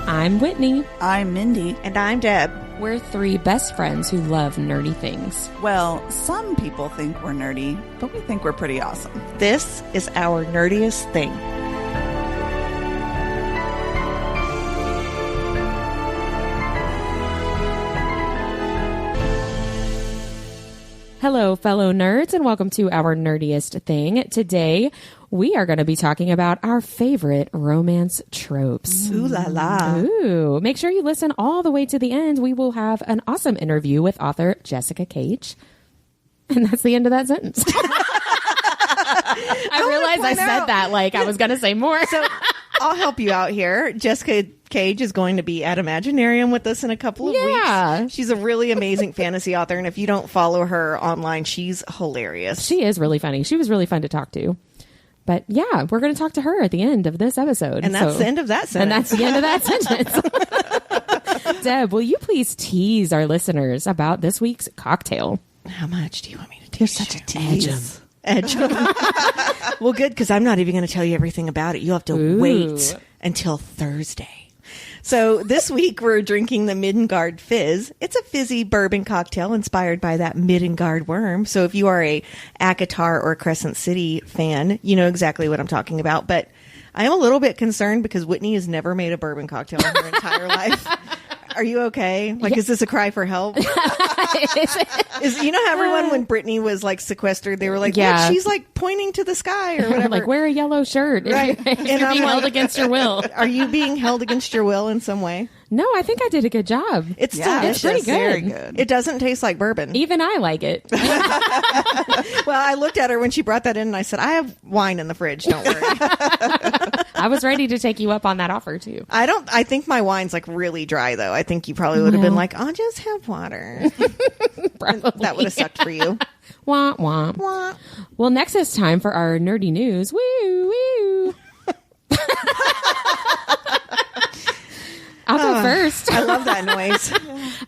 I'm Whitney. I'm Mindy. And I'm Deb. We're three best friends who love nerdy things. Well, some people think we're nerdy, but we think we're pretty awesome. This is our Nerdiest Thing. Hello, fellow nerds, and welcome to our Nerdiest Thing. Today, we are going to be talking about our favorite romance tropes. Ooh la la. Ooh. Make sure you listen all the way to the end. We will have an awesome interview with author Jessica Caged. And that's the end of that sentence. I realized I said that like I was going to say more. So I'll help you out here. Jessica Caged is going to be at Imaginarium with us in a couple of weeks. She's a really amazing fantasy author, and if you don't follow her online, she's hilarious. She is really funny. She was really fun to talk to. But yeah, we're going to talk to her at the end of this episode. And that's the end of that sentence. And that's the end of that sentence. Deb, will you please tease our listeners about this week's cocktail? How much do you want me to tease? You're such a tease. Edge. Well, good, because I'm not even going to tell you everything about it. You'll have to wait until Thursday. So this week we're drinking the Midgard Fizz. It's a fizzy bourbon cocktail inspired by that Midgard worm. So if you are a ACOTAR or Crescent City fan, you know exactly what I'm talking about. But I am a little bit concerned because Whitney has never made a bourbon cocktail in her entire life. Are you okay? Like, is this a cry for help? You know how everyone, when Britney was like sequestered, they were like, "Look, she's like pointing to the sky or whatever." Like, wear a yellow shirt. Right. If you're being held against your will. Are you being held against your will in some way? No, I think I did a good job. It's delicious. It's pretty good. Very good. It doesn't taste like bourbon. Even I like it. Well, I looked at her when she brought that in and I said, "I have wine in the fridge. Don't worry." I was ready to take you up on that offer too. I think my wine's like really dry though. I think you probably would have been like, "I'll just have water." That would have sucked for you. Wah, wah. Wah. Well, next it's time for our nerdy news. Woo, woo. I'll go first. I love that noise.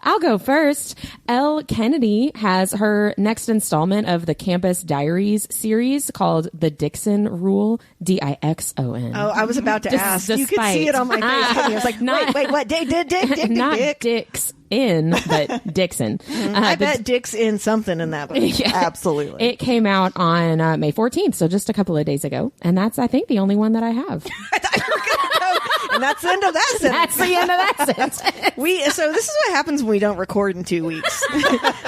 I'll go first. Elle Kennedy has her next installment of the Campus Diaries series called The Dixon Rule, Dixon. Oh, I was about to ask. You could see it on my face. I was like, wait, what? Dick. Not Dix in, but Dixon. I bet Dick's in something in that book. Yeah. Absolutely. It came out on May 14th, so just a couple of days ago. And that's, I think, the only one that I have. I thought you were going to go. And that's the end of that sentence. That's the end of that sentence. So this is what happens when we don't record in 2 weeks.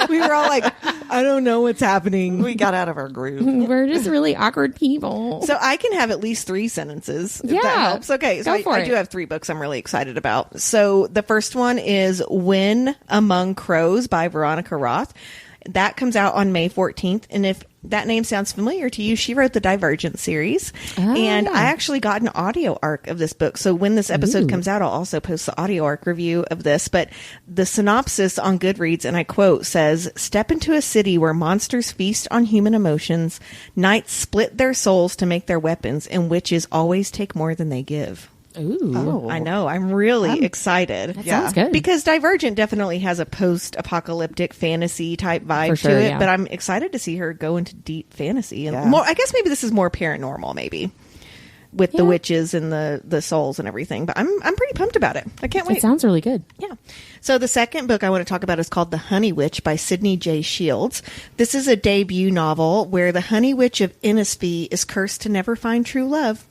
We were all like, I don't know what's happening. We got out of our groove. We're just really awkward people. So I can have at least 3 sentences, if that helps. Okay, so I do have 3 books I'm really excited about. So the first one is When Among Crows by Veronica Roth. That comes out on May 14th. And if that name sounds familiar to you, she wrote the Divergent series. And I actually got an audio arc of this book. So when this episode comes out, I'll also post the audio arc review of this. But the synopsis on Goodreads, and I quote, says, "Step into a city where monsters feast on human emotions, knights split their souls to make their weapons, and witches always take more than they give." Ooh. Oh, I know. I'm really excited. That sounds good. Because Divergent definitely has a post-apocalyptic fantasy type vibe to it, but I'm excited to see her go into deep fantasy. And more, I guess maybe this is more paranormal, maybe, with the witches and the souls and everything. But I'm pretty pumped about it. I can't wait. It sounds really good. Yeah. So the second book I want to talk about is called The Honey Witch by Sidney J. Shields. This is a debut novel where the Honey Witch of Innisfee is cursed to never find true love.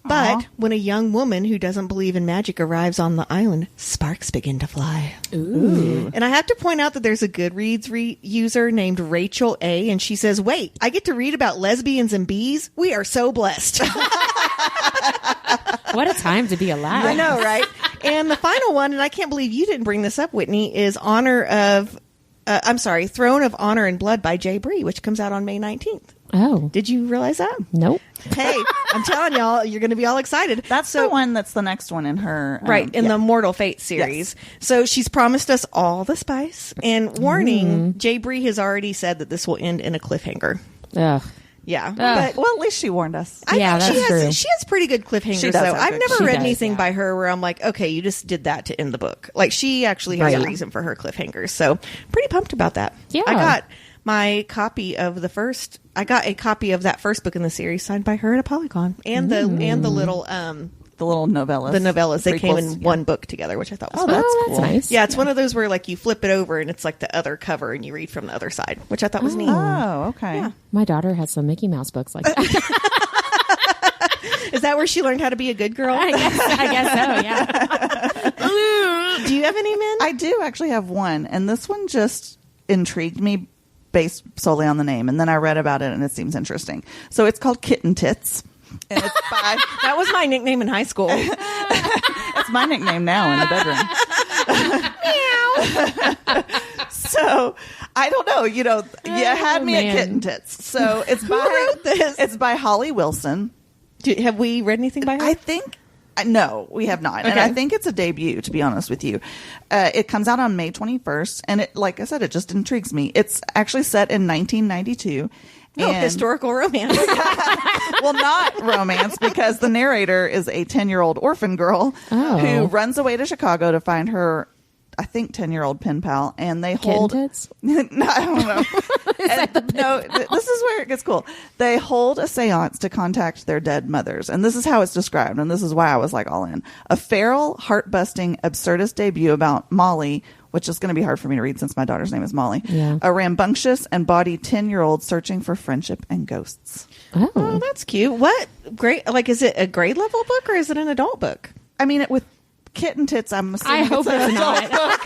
But when a young woman who doesn't believe in magic arrives on the island, sparks begin to fly. Ooh. And I have to point out that there's a Goodreads user named Rachel A. And she says, "Wait, I get to read about lesbians and bees? We are so blessed." What a time to be alive. I know, right? And the final one, and I can't believe you didn't bring this up, Whitney, is Throne of Honor and Blood by Jay Bree, which comes out on May 19th. Oh. Did you realize that? Nope. Hey, I'm telling y'all, you're going to be all excited. That's the one that's the next one in her. The Mortal Fate series. Yes. So she's promised us all the spice. And warning, Jay Bree has already said that this will end in a cliffhanger. Ugh. Yeah. But, well, at least she warned us. I think she has pretty good cliffhangers, though. I've never read anything by her where I'm like, okay, you just did that to end the book. Like, she actually has a reason for her cliffhangers. So, pretty pumped about that. Yeah. I got my copy of I got a copy of that first book in the series signed by her at a Polycon, and the little novellas. The novellas, they came in one book together, which I thought was fun. That's cool. Nice. Yeah, it's one of those where like you flip it over and it's like the other cover and you read from the other side, which I thought was neat. Oh, okay. Yeah. My daughter has some Mickey Mouse books like that. Is that where she learned how to be a good girl? I guess so, yeah. Do you have any, Min? I do actually have one, and this one just intrigued me based solely on the name, and then I read about it and it seems interesting. So it's called Kitten Tits. And it's by that was my nickname in high school. It's my nickname now in the bedroom. So I don't know, you had me at Kitten Tits. So it's Who wrote this? It's by Holly Wilson. Have we read anything by her? I think no, we have not. Okay. And I think it's a debut, to be honest with you. It comes out on May 21st, and it, like I said, it just intrigues me. It's actually set in 1992. Historical romance. Well, not romance, because the narrator is a 10-year-old orphan girl who runs away to Chicago to find her, I think, 10-year-old pen pal, and they hold... Tits? No, I don't know. This is where it gets cool. They hold a seance to contact their dead mothers, and this is how it's described, and this is why I was like all in. A feral, heart-busting, absurdist debut about Molly, which is going to be hard for me to read since my daughter's name is Molly. Yeah. A rambunctious and bawdy 10-year-old searching for friendship and ghosts. Oh, that's cute. What great? Like, is it a grade level book or is it an adult book? I mean, with Kitten Tits, I'm assuming I hope it's not. book.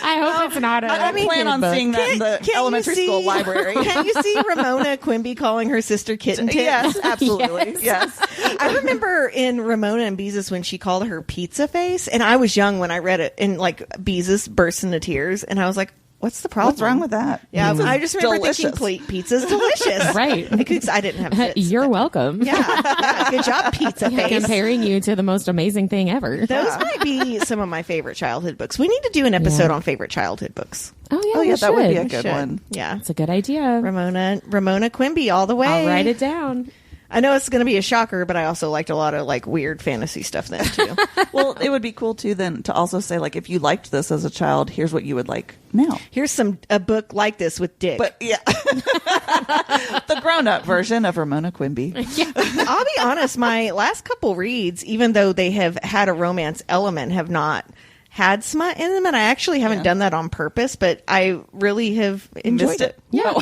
I hope it's not. I plan on seeing that in the elementary school library. Can you see Ramona Quimby calling her sister Kitten Tits? Yes, absolutely. Yes. I remember in Ramona and Beezus when she called her pizza face, and I was young when I read it, and like Beezus burst into tears, and I was like, what's the problem? What's wrong with that? Yeah, I just remember delicious. thinking pizza's delicious. Right. Because I didn't have tits. You're welcome. Yeah. Good job, pizza face. Comparing you to the most amazing thing ever. Those might be some of my favorite childhood books. We need to do an episode on favorite childhood books. Oh yeah, that would be a good one. Yeah. It's a good idea. Ramona Quimby all the way. I'll write it down. I know it's going to be a shocker, but I also liked a lot of like weird fantasy stuff then too. Well, it would be cool too then to also say, like, if you liked this as a child, here's what you would like now. Here's a book like this with Dick. But yeah, the grown-up version of Ramona Quimby. Yeah. I'll be honest, my last couple reads, even though they have had a romance element, have not had smut in them, and I actually haven't done that on purpose, but I really have enjoyed it. Yeah.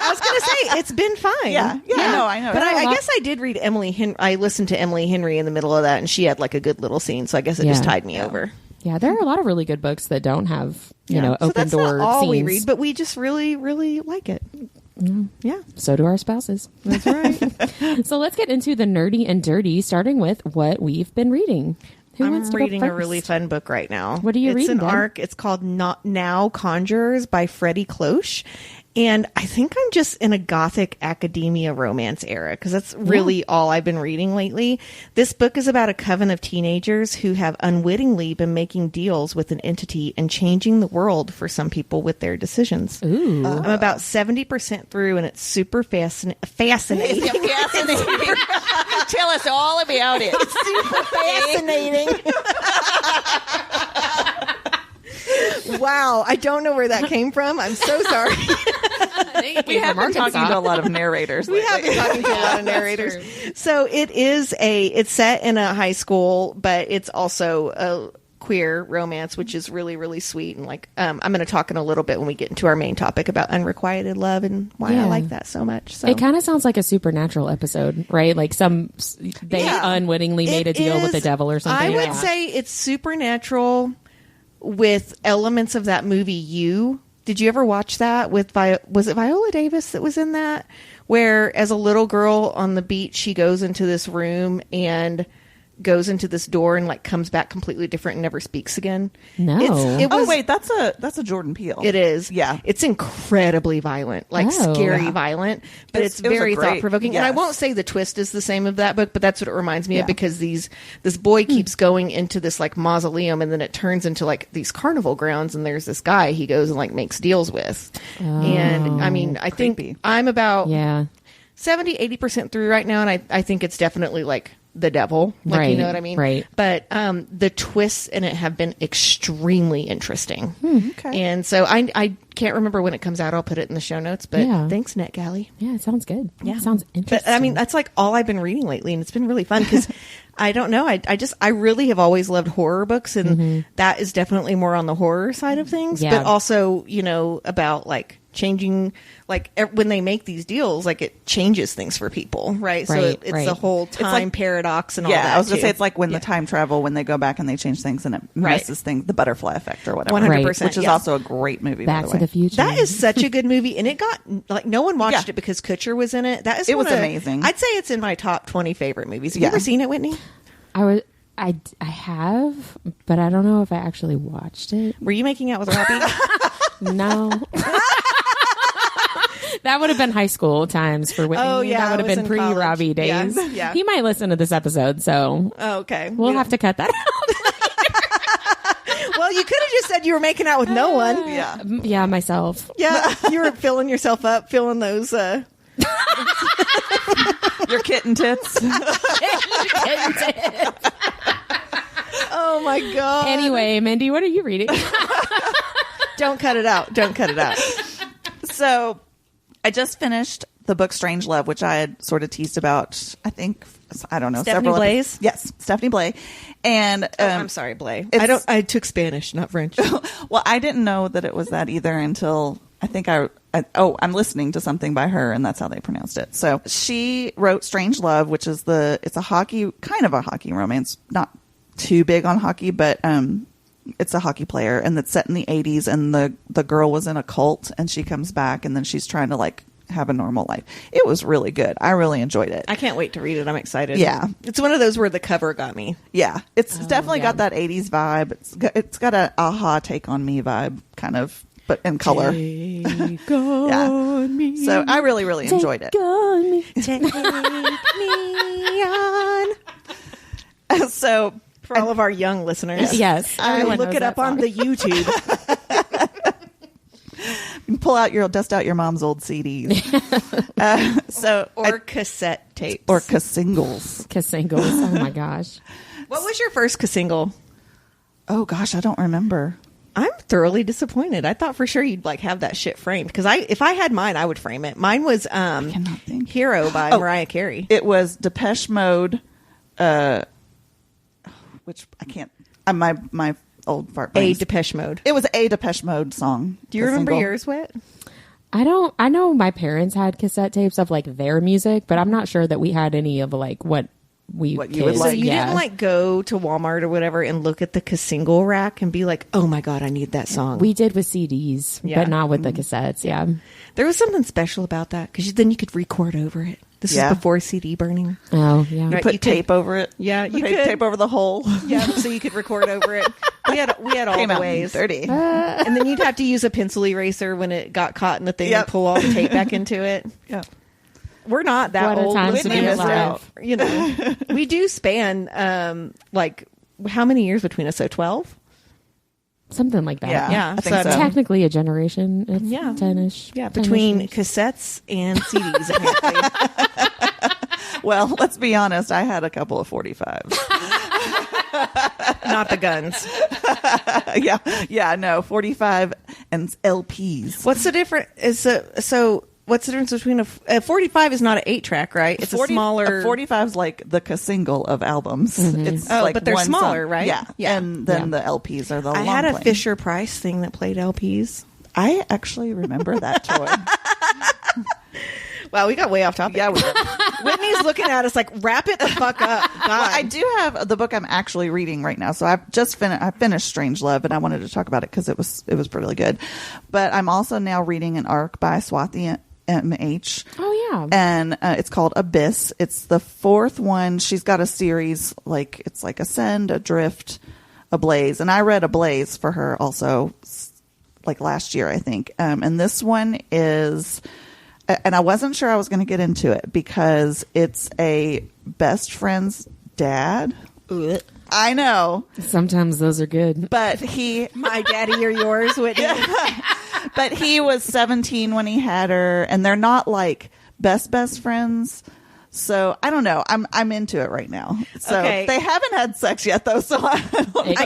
I was going to say, it's been fine. Yeah. I know. But I guess I did read I listened to Emily Henry in the middle of that, and she had like a good little scene, so I guess it just tied me over. Yeah, there are a lot of really good books that don't have, open so that's door not all scenes. we read, but we just really, really like it. Yeah. So do our spouses. That's right. So let's get into the nerdy and dirty, starting with what we've been reading. I'm reading a really fun book right now. What are you reading? It's an arc. It's called Now Conjurers by Freddie Cloche. And I think I'm just in a gothic academia romance era because that's really all I've been reading lately. This book is about a coven of teenagers who have unwittingly been making deals with an entity and changing the world for some people with their decisions. Ooh. I'm about 70% through, and it's super fascinating. Fascinating. Tell us all about it. It's super fascinating. Wow, I don't know where that came from. I'm so sorry. We have been talking to a lot of narrators. We have been talking to a lot of narrators. So it's set in a high school, but it's also a queer romance, which is really, really sweet. And like, I'm going to talk in a little bit when we get into our main topic about unrequited love and why I like that so much. So it kind of sounds like a Supernatural episode, right? Like they unwittingly made a deal with the devil or something. I would say it's Supernatural with elements of that movie You. Did you ever watch that with was it Viola Davis that was in that? Where as a little girl on the beach, she goes into this room and goes into this door and like comes back completely different and never speaks again. No. That's a Jordan Peele. It is. Yeah. It's incredibly violent, like scary violent, but it's very thought provoking. Yes. And I won't say the twist is the same of that book, but that's what it reminds me of because this boy keeps going into this like mausoleum and then it turns into like these carnival grounds and there's this guy he goes and like makes deals with. And I mean, I think I'm about 70-80% through right now, and I think it's definitely like the devil. Like, Right, you know what I mean? right. But the twists in it have been extremely interesting. Okay. And so I can't remember when it comes out. I'll put it in the show notes. But thanks, NetGalley. Yeah, it sounds good. Yeah. It sounds interesting. But I mean, that's like all I've been reading lately, and it's been really fun because I don't know. I really have always loved horror books, and that is definitely more on the horror side of things. Yeah. But also, you know, about like changing, like when they make these deals, like it changes things for people, right? So Right, it's right. the whole time paradox and all that. I was gonna too. say it's like when the time travel, when they go back and they change things and it messes things, the butterfly effect or whatever. 100%, which is also a great movie. Back by the to way. the Future. That is such a good movie, and it got like no one watched Yeah. it because Kutcher was in it. It was amazing. I'd say it's in my top 20 favorite movies. Have you ever seen it, Whitney? I have, but I don't know if I actually watched it. Were you making out with Robbie? No. That would have been high school times for Whitney. Oh, yeah, that would I have was been in college. pre-Robbie days. Yeah, yeah. He might listen to this episode, so Oh, okay. we'll have to cut that out. Well, you could have just said you were making out with no one. Yeah. Yeah, myself. Yeah, you were filling yourself up, filling those. Your kitten tits. Oh my god! Anyway, Mindy, what are you reading? Don't cut it out. Don't cut it out. So I just finished the book Strange Love, which I had sort of teased about, I don't know. Stephanie Blaze? Yes, Stephanie Blay. And I'm sorry, Blay. it's- I took Spanish, not French. well, I didn't know that it was that either until I think I'm listening to something by her, and that's how they pronounced it. So she wrote Strange Love, which is it's a hockey romance, not too big on hockey, but it's a hockey player, and it's set in the 80s, and the girl was in a cult, and she comes back, and then she's trying to like have a normal life. It was really good. I really enjoyed it. I can't wait to read it. I'm excited. Yeah. It's one of those where the cover got me. Yeah, it's definitely yeah. got that 80s vibe. It's got a aha take on me vibe kind of, but in color. Take on me. So I really, really enjoyed it. Take me on. So For all of our young listeners. Yes, everyone Look knows it that up on song. the YouTube. dust out your mom's old CDs. Or cassette tapes. Or singles. Singles. Oh my gosh. What was your first single? Oh gosh, I don't remember. I'm thoroughly disappointed. I thought for sure you'd like have that shit framed because if I had mine, I would frame it. Mine was cannot think. Hero by Mariah Carey. It was Depeche Mode, which I can't. My old fart brains. Depeche Mode. It was a Depeche Mode song. Do you the remember single. yours, Whit? I know my parents had cassette tapes of like their music, but I'm not sure that we had any of like what you would kids. So like. you Yeah. didn't like go to Walmart or whatever and look at the single rack and be like, oh my God, I need that song. We did with CDs, Yeah. but not with the cassettes. Yeah. There was something special about that because then you could record over it. This Yeah. is before CD burning. Oh yeah. Right. Put You could- tape over it. Yeah, you Tape- could. tape over the hole. Yeah, so you could record over it. We had all Came the out ways. dirty. And then you'd have to use a pencil eraser when it got caught in the thing Yep. and pull all the tape back into it. Yeah. We're not that What a old. time to be missed alive. out. You know, we do span like how many years between us? So 12. Something like that. Yeah. Yeah, I think so- so. Technically a generation. It's Yeah. 10-ish. Yeah, 10-ish between years. cassettes and CDs. Apparently. Well, let's be honest. I had a couple of 45s. Not the guns. yeah, no, 45 and LPs. What's the difference? So what's the difference between a 45 is not an 8-track, right? It's 40 a smaller. A 45 is like the single of albums. It's Oh, like but they're one smaller, song. right? Yeah, Yeah. and then the LPs are the I long had a playing. Fisher Price thing that played LPs. I actually remember that toy. Wow, we got way off topic. Yeah, we did. Whitney's looking at us like, wrap it the fuck up. God. Well, I do have the book I'm actually reading right now. So I've just I finished Strange Love, and I wanted to talk about it because it was really good. But I'm also now reading an arc by Swati M.H. Oh yeah. And it's called Abyss. It's the fourth one. She's got a series it's like Ascend, Adrift, Ablaze, and I read Ablaze for her also like last year, I think. And this one is. And I wasn't sure I was going to get into it because it's a best friend's dad. Ugh. I know, Sometimes those are good. but My daddy or yours, Whitney. he was 17 when he had her, and they're not like best friends. So I don't know. I'm into it right now. So Okay. they haven't had sex yet, though. So It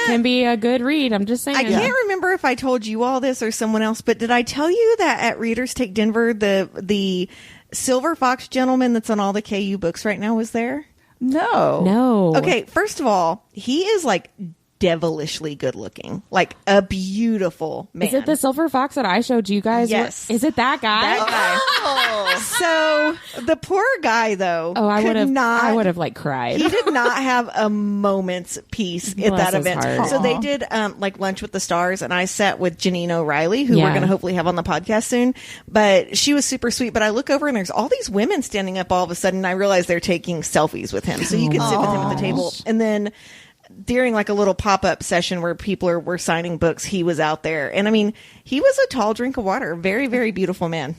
can be a good read. I'm just saying. I can't remember if I told you all this or someone else, but did I tell you that at Readers Take Denver, the Silver Fox gentleman that's on all the KU books right now was there? No. Okay, first of all, he is like devilishly good looking, like a beautiful man. Is it the silver fox that I showed you guys? Yes. Is it that guy? That guy. So the poor guy, though. Oh, I would have like cried. He did not have a moment's peace at Bless that his event. heart. So they did like Lunch with the Stars, and I sat with Janine O'Reilly, who we're going to hopefully have on the podcast soon. But she was super sweet. But I look over and there's all these women standing up all of a sudden, and I realize they're taking selfies with him. So you can sit with him at the table. And then during like a little pop-up session where people were signing books, he was out there. And I mean, he was a tall drink of water. Very, very beautiful man.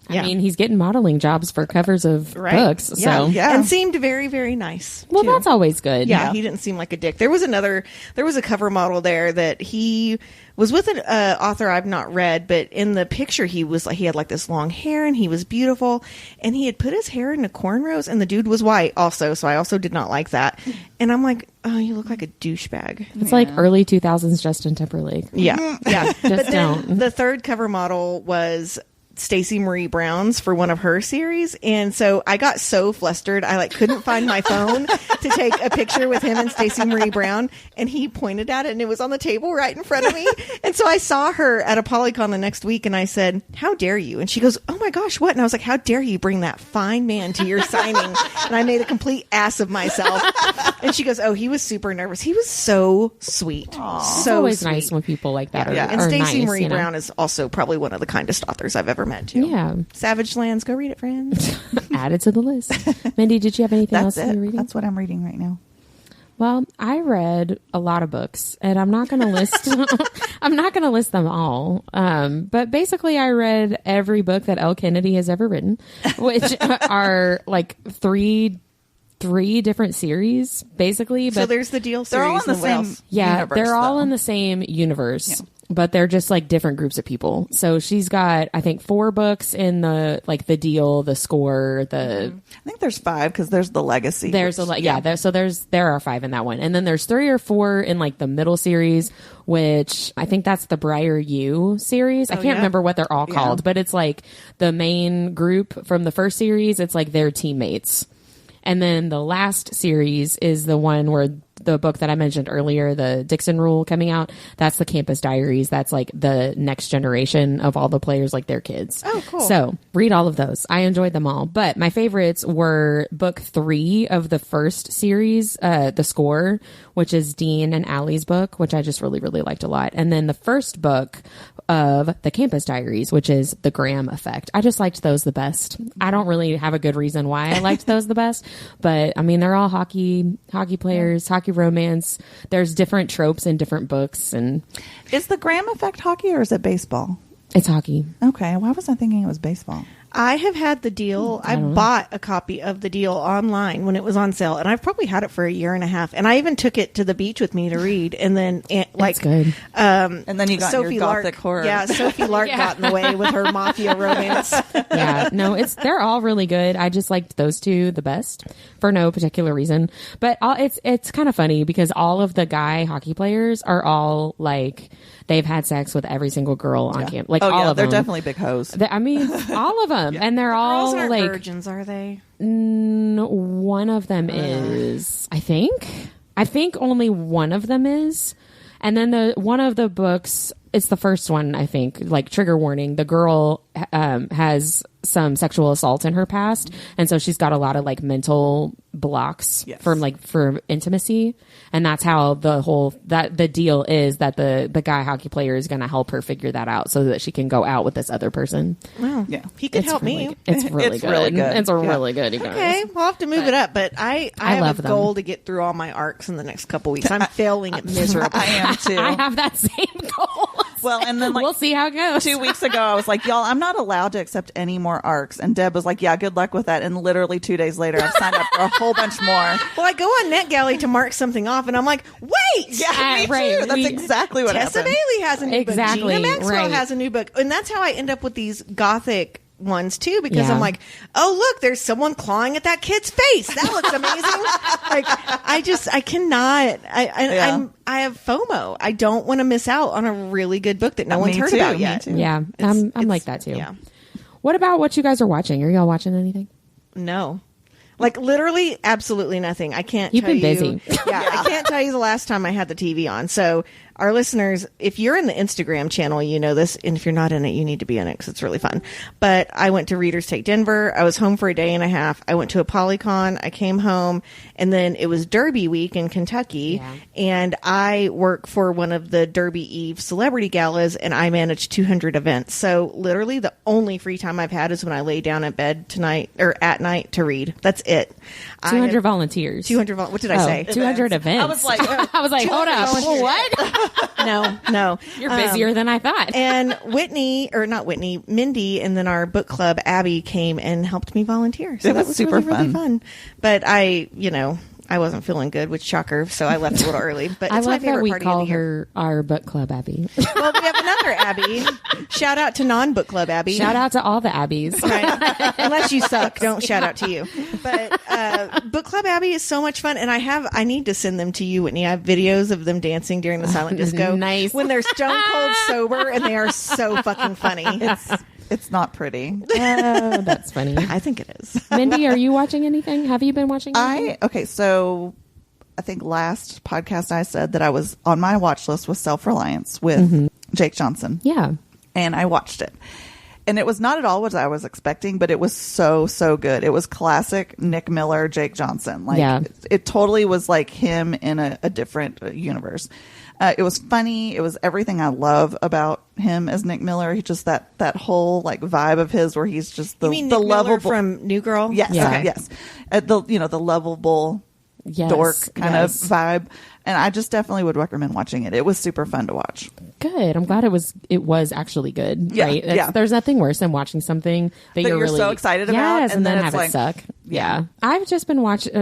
I mean, he's getting modeling jobs for covers of books. So And seemed very, very nice. Well, too. that's always good. Yeah, he didn't seem like a dick. There was a cover model there that he was with an author I've not read, but in the picture he had like this long hair and he was beautiful, and he had put his hair into cornrows, and the dude was white also, so I also did not like that. And I'm like, oh, you look like a douchebag. It's like early 2000s Justin Timberlake. Yeah, yeah. But then the third cover model was Stacey Marie Brown's for one of her series, and so I got so flustered I like couldn't find my phone to take a picture with him and Stacey Marie Brown, and he pointed at it and it was on the table right in front of me. And so I saw her at a Polycon the next week and I said, how dare you? And she goes, oh my gosh, what? And I was like, how dare you bring that fine man to your signing? And I made a complete ass of myself. And she goes, oh, he was super nervous. He was so sweet. it's So always sweet. nice when people like that And are Stacey nice, Marie you know? Brown is also probably one of the kindest authors I've ever met too. Yeah. Savage Lands, go read it, friends. Add it to the list. Mindy, did you have anything That's else it. you're reading? That's what I'm reading right now. Well, I read a lot of books, and I'm not going to list. I'm not going to list them all. But basically, I read every book that Elle Kennedy has ever written, which are like three different series, basically. But So there's the Deal series. They're all in the and what same else? universe, they're all though. in the same universe. Yeah. But they're just like different groups of people. So she's got, I think, 4 books in the Deal, the Score, I think there's 5 because there's the Legacy. There's there are 5 in that one, and then there's 3 or 4 in like the middle series, which I think that's the Briar U series. I can't remember what they're all called, but it's like the main group from the first series. It's like their teammates, and then the last series is the one where the book that I mentioned earlier, the Dixon Rule, coming out. That's the Campus Diaries. That's like the next generation of all the players, like their kids. Oh, cool. So read all of those. I enjoyed them all. But my favorites were book 3 of the first series, The Score, which is Dean and Allie's book, which I just really, really liked a lot. And then the first book of the Campus Diaries, which is The Graham Effect. I just liked those the best. I don't really have a good reason why I liked those the best, but I mean, they're all hockey players, hockey romance. There's different tropes in different books, and Is the Graham Effect hockey or is it baseball? it's hockey. Okay. Why was I thinking it was baseball? I have had the Deal. I bought a copy of the Deal online when it was on sale, and I've probably had it for a year and a half. And I even took it to the beach with me to read. And then, It's good. And then you got Sophie your gothic Lark. horror. Yeah, Sophie Lark got in the way with her mafia romance. Yeah, no, they're all really good. I just liked those 2 the best for no particular reason. But it's kind of funny because all of the guy hockey players are all like, they've had sex with every single girl on camp. Like all of they're them. definitely big hoes. I mean, all of them, and they're all Girls aren't like virgins, are they? one of them is. I think only one of them is, and then one of the books. It's the first one, I think. Like, trigger warning: the girl has some sexual assault in her past, and so she's got a lot of like mental blocks for intimacy, and that's how the deal is that the guy hockey player is going to help her figure that out so that she can go out with this other person. Wow. Yeah. He could It's help really, me. It's really It's good. really good. It's really good, you guys. Okay, we'll have to move it up, but I have love a them. goal to get through all my arcs in the next couple weeks. I'm failing it miserably. I am too. I have that same goal. Well, and then like we'll see how it goes. 2 weeks ago, I was like, y'all, I'm not allowed to accept any more arcs. And Deb was like, yeah, good luck with that. And literally 2 days later, I've signed up for a whole bunch more. Well, I go on NetGalley to mark something off, and I'm like, wait! Yeah, me right. too. That's exactly what Tessa happened. Bailey has a new Exactly, book. Gina Maxwell right. has a new book. And that's how I end up with these gothic ones too, because I'm like, oh look, there's someone clawing at that kid's face. That looks amazing. Like I cannot. I have FOMO. I don't want to miss out on a really good book that no one's heard about yet. Yeah, I'm like that too. Yeah. What about what you guys are watching? Are y'all watching anything? No. Like literally absolutely nothing. I can't You've tell been busy. I can't tell you the last time I had the TV on. So our listeners, if you're in the Instagram channel, you know this. And if you're not in it, you need to be in it because it's really fun. But I went to Readers Take Denver. I was home for a day and a half. I went to a Polycon. I came home. And then it was Derby week in Kentucky. Yeah. And I work for one of the Derby Eve celebrity galas. And I manage 200 events. So literally the only free time I've had is when I lay down at bed tonight or at night to read. That's it. 200 volunteers. 200 what did I say? 200 events. I was like, hold up. What? No. You're busier than I thought. And Mindy, and then our book club, Abby, came and helped me volunteer. So that was super really fun. But I wasn't feeling good with shocker, so I left a little early. But I it's love my favorite that we party call of the year. her our book club Abby. Well, we have another Abby. Shout out to non-book club Abby. Shout out to all the Abbies. Right. Unless you suck, don't shout out to you. But book club Abby is so much fun, and I need to send them to you, Whitney. I have videos of them dancing during the silent disco. Nice. When they're stone cold sober, and they are so fucking funny. It's not pretty. Oh, that's funny. I think it is. Mindy, are you watching anything? Have you been watching anything? So I think last podcast I said that I was on my watch list with Self-Reliance with Jake Johnson. Yeah. And I watched it. And it was not at all what I was expecting, but it was so, so good. It was classic Nick Miller, Jake Johnson. It totally was like him in a different universe. It was funny. It was everything I love about him as Nick Miller. He just that whole like vibe of his where he's just the lovable from New Girl. Yes, yeah. Yes. The lovable dork kind of vibe. And I just definitely would recommend watching it. It was super fun to watch. Good. I'm glad it was actually good. Yeah, right? Yeah. There's nothing worse than watching something that you're really so excited about, and then have it's it suck. Yeah. I've just been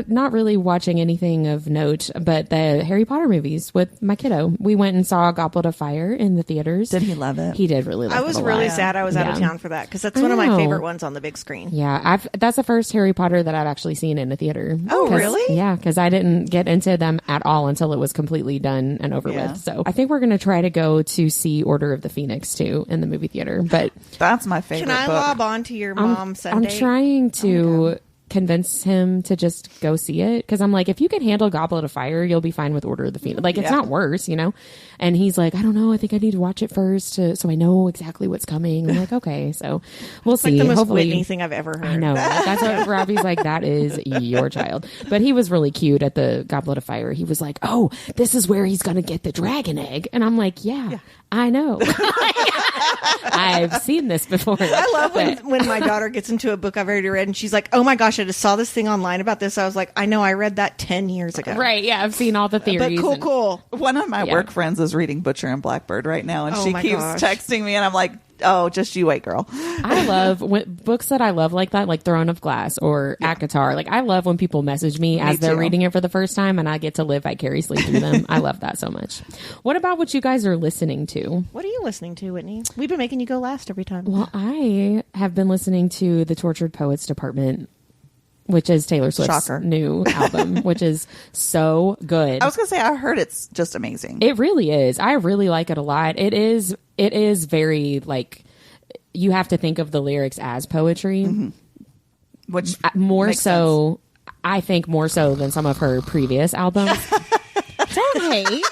not really watching anything of note, but the Harry Potter movies with my kiddo. We went and saw Goblet of Fire in the theaters. Did he love it? He did really love it. I was really sad I was out of town for that because that's one of my favorite ones on the big screen. Yeah. That's the first Harry Potter that I've actually seen in a theater. Oh, really? Yeah. Because I didn't get into them at all until it was completely done and over with. So I think we're going to try to go to see Order of the Phoenix too in the movie theater. But that's my favorite. Can I book. lob on to your mom Sunday? I'm trying to convince him to just go see it because I'm like, if you can handle Goblet of Fire, you'll be fine with Order of the Phoenix. Like, it's not worse, And he's like, I don't know, I think I need to watch it first so I know exactly what's coming. I'm like, okay, so we'll see. Like the most Hopefully, Whitney thing I've ever heard. I know. That's what Robbie's like. That is your child. But he was really cute at the Goblet of Fire. He was like, oh, this is where he's going to get the dragon egg, and I'm like, yeah. I know. I've seen this before. I love when my daughter gets into a book I've already read and she's like, oh my gosh, I just saw this thing online about this. I was like, I know, I read that 10 years ago. Right. Yeah. I've seen all the theories. But cool. One of my work friends is reading Butcher and Blackbird right now. And she keeps texting me and I'm like, oh, just you wait, girl. I love books that I love like that, like Throne of Glass or ACOTAR. Like, I love when people message me as they're reading it for the first time and I get to live vicariously through them. I love that so much. What about what you guys are listening to? What are you listening to, Whitney? We've been making you go last every time. Well, I have been listening to The Tortured Poets Department, which is Taylor Swift's new album, which is so good. I was going to say, I heard it's just amazing. It really is. I really like it a lot. It is very, like, you have to think of the lyrics as poetry. Which more so, sense. I think more so than some of her previous albums. Don't hate.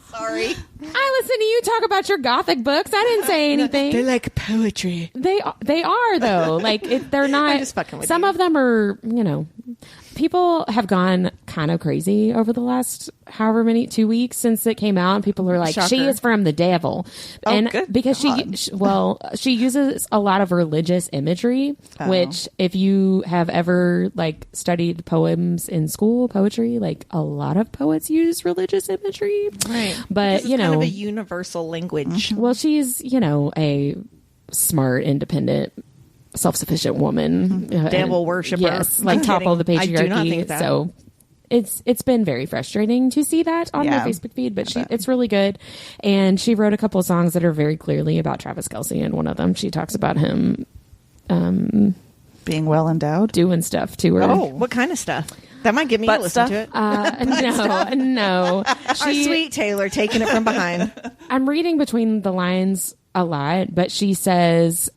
Sorry. I listen to you talk about your gothic books. I didn't say anything. They're like poetry. They are though. Like, they're not. I'm just fucking with some you. of them are, people have gone kind of crazy over the last 2 weeks since it came out. And people are like, she is from the devil. Oh, and good because God. she uses a lot of religious imagery, which if you have ever like studied poems in school, poetry, like a lot of poets use religious imagery. Right. But, it's kind of a universal language. Well, she's, a smart, independent, self-sufficient woman, devil worshiper. Yes, like topple the patriarchy. I do not think that. So it's been very frustrating to see that on her Facebook feed, but it's really good. And she wrote a couple of songs that are very clearly about Travis Kelce, and one of them she talks about him being well endowed, doing stuff to her. Oh, what kind of stuff? That might get me to listen to it. No. Our sweet Taylor taking it from behind. I'm reading between the lines a lot, but she says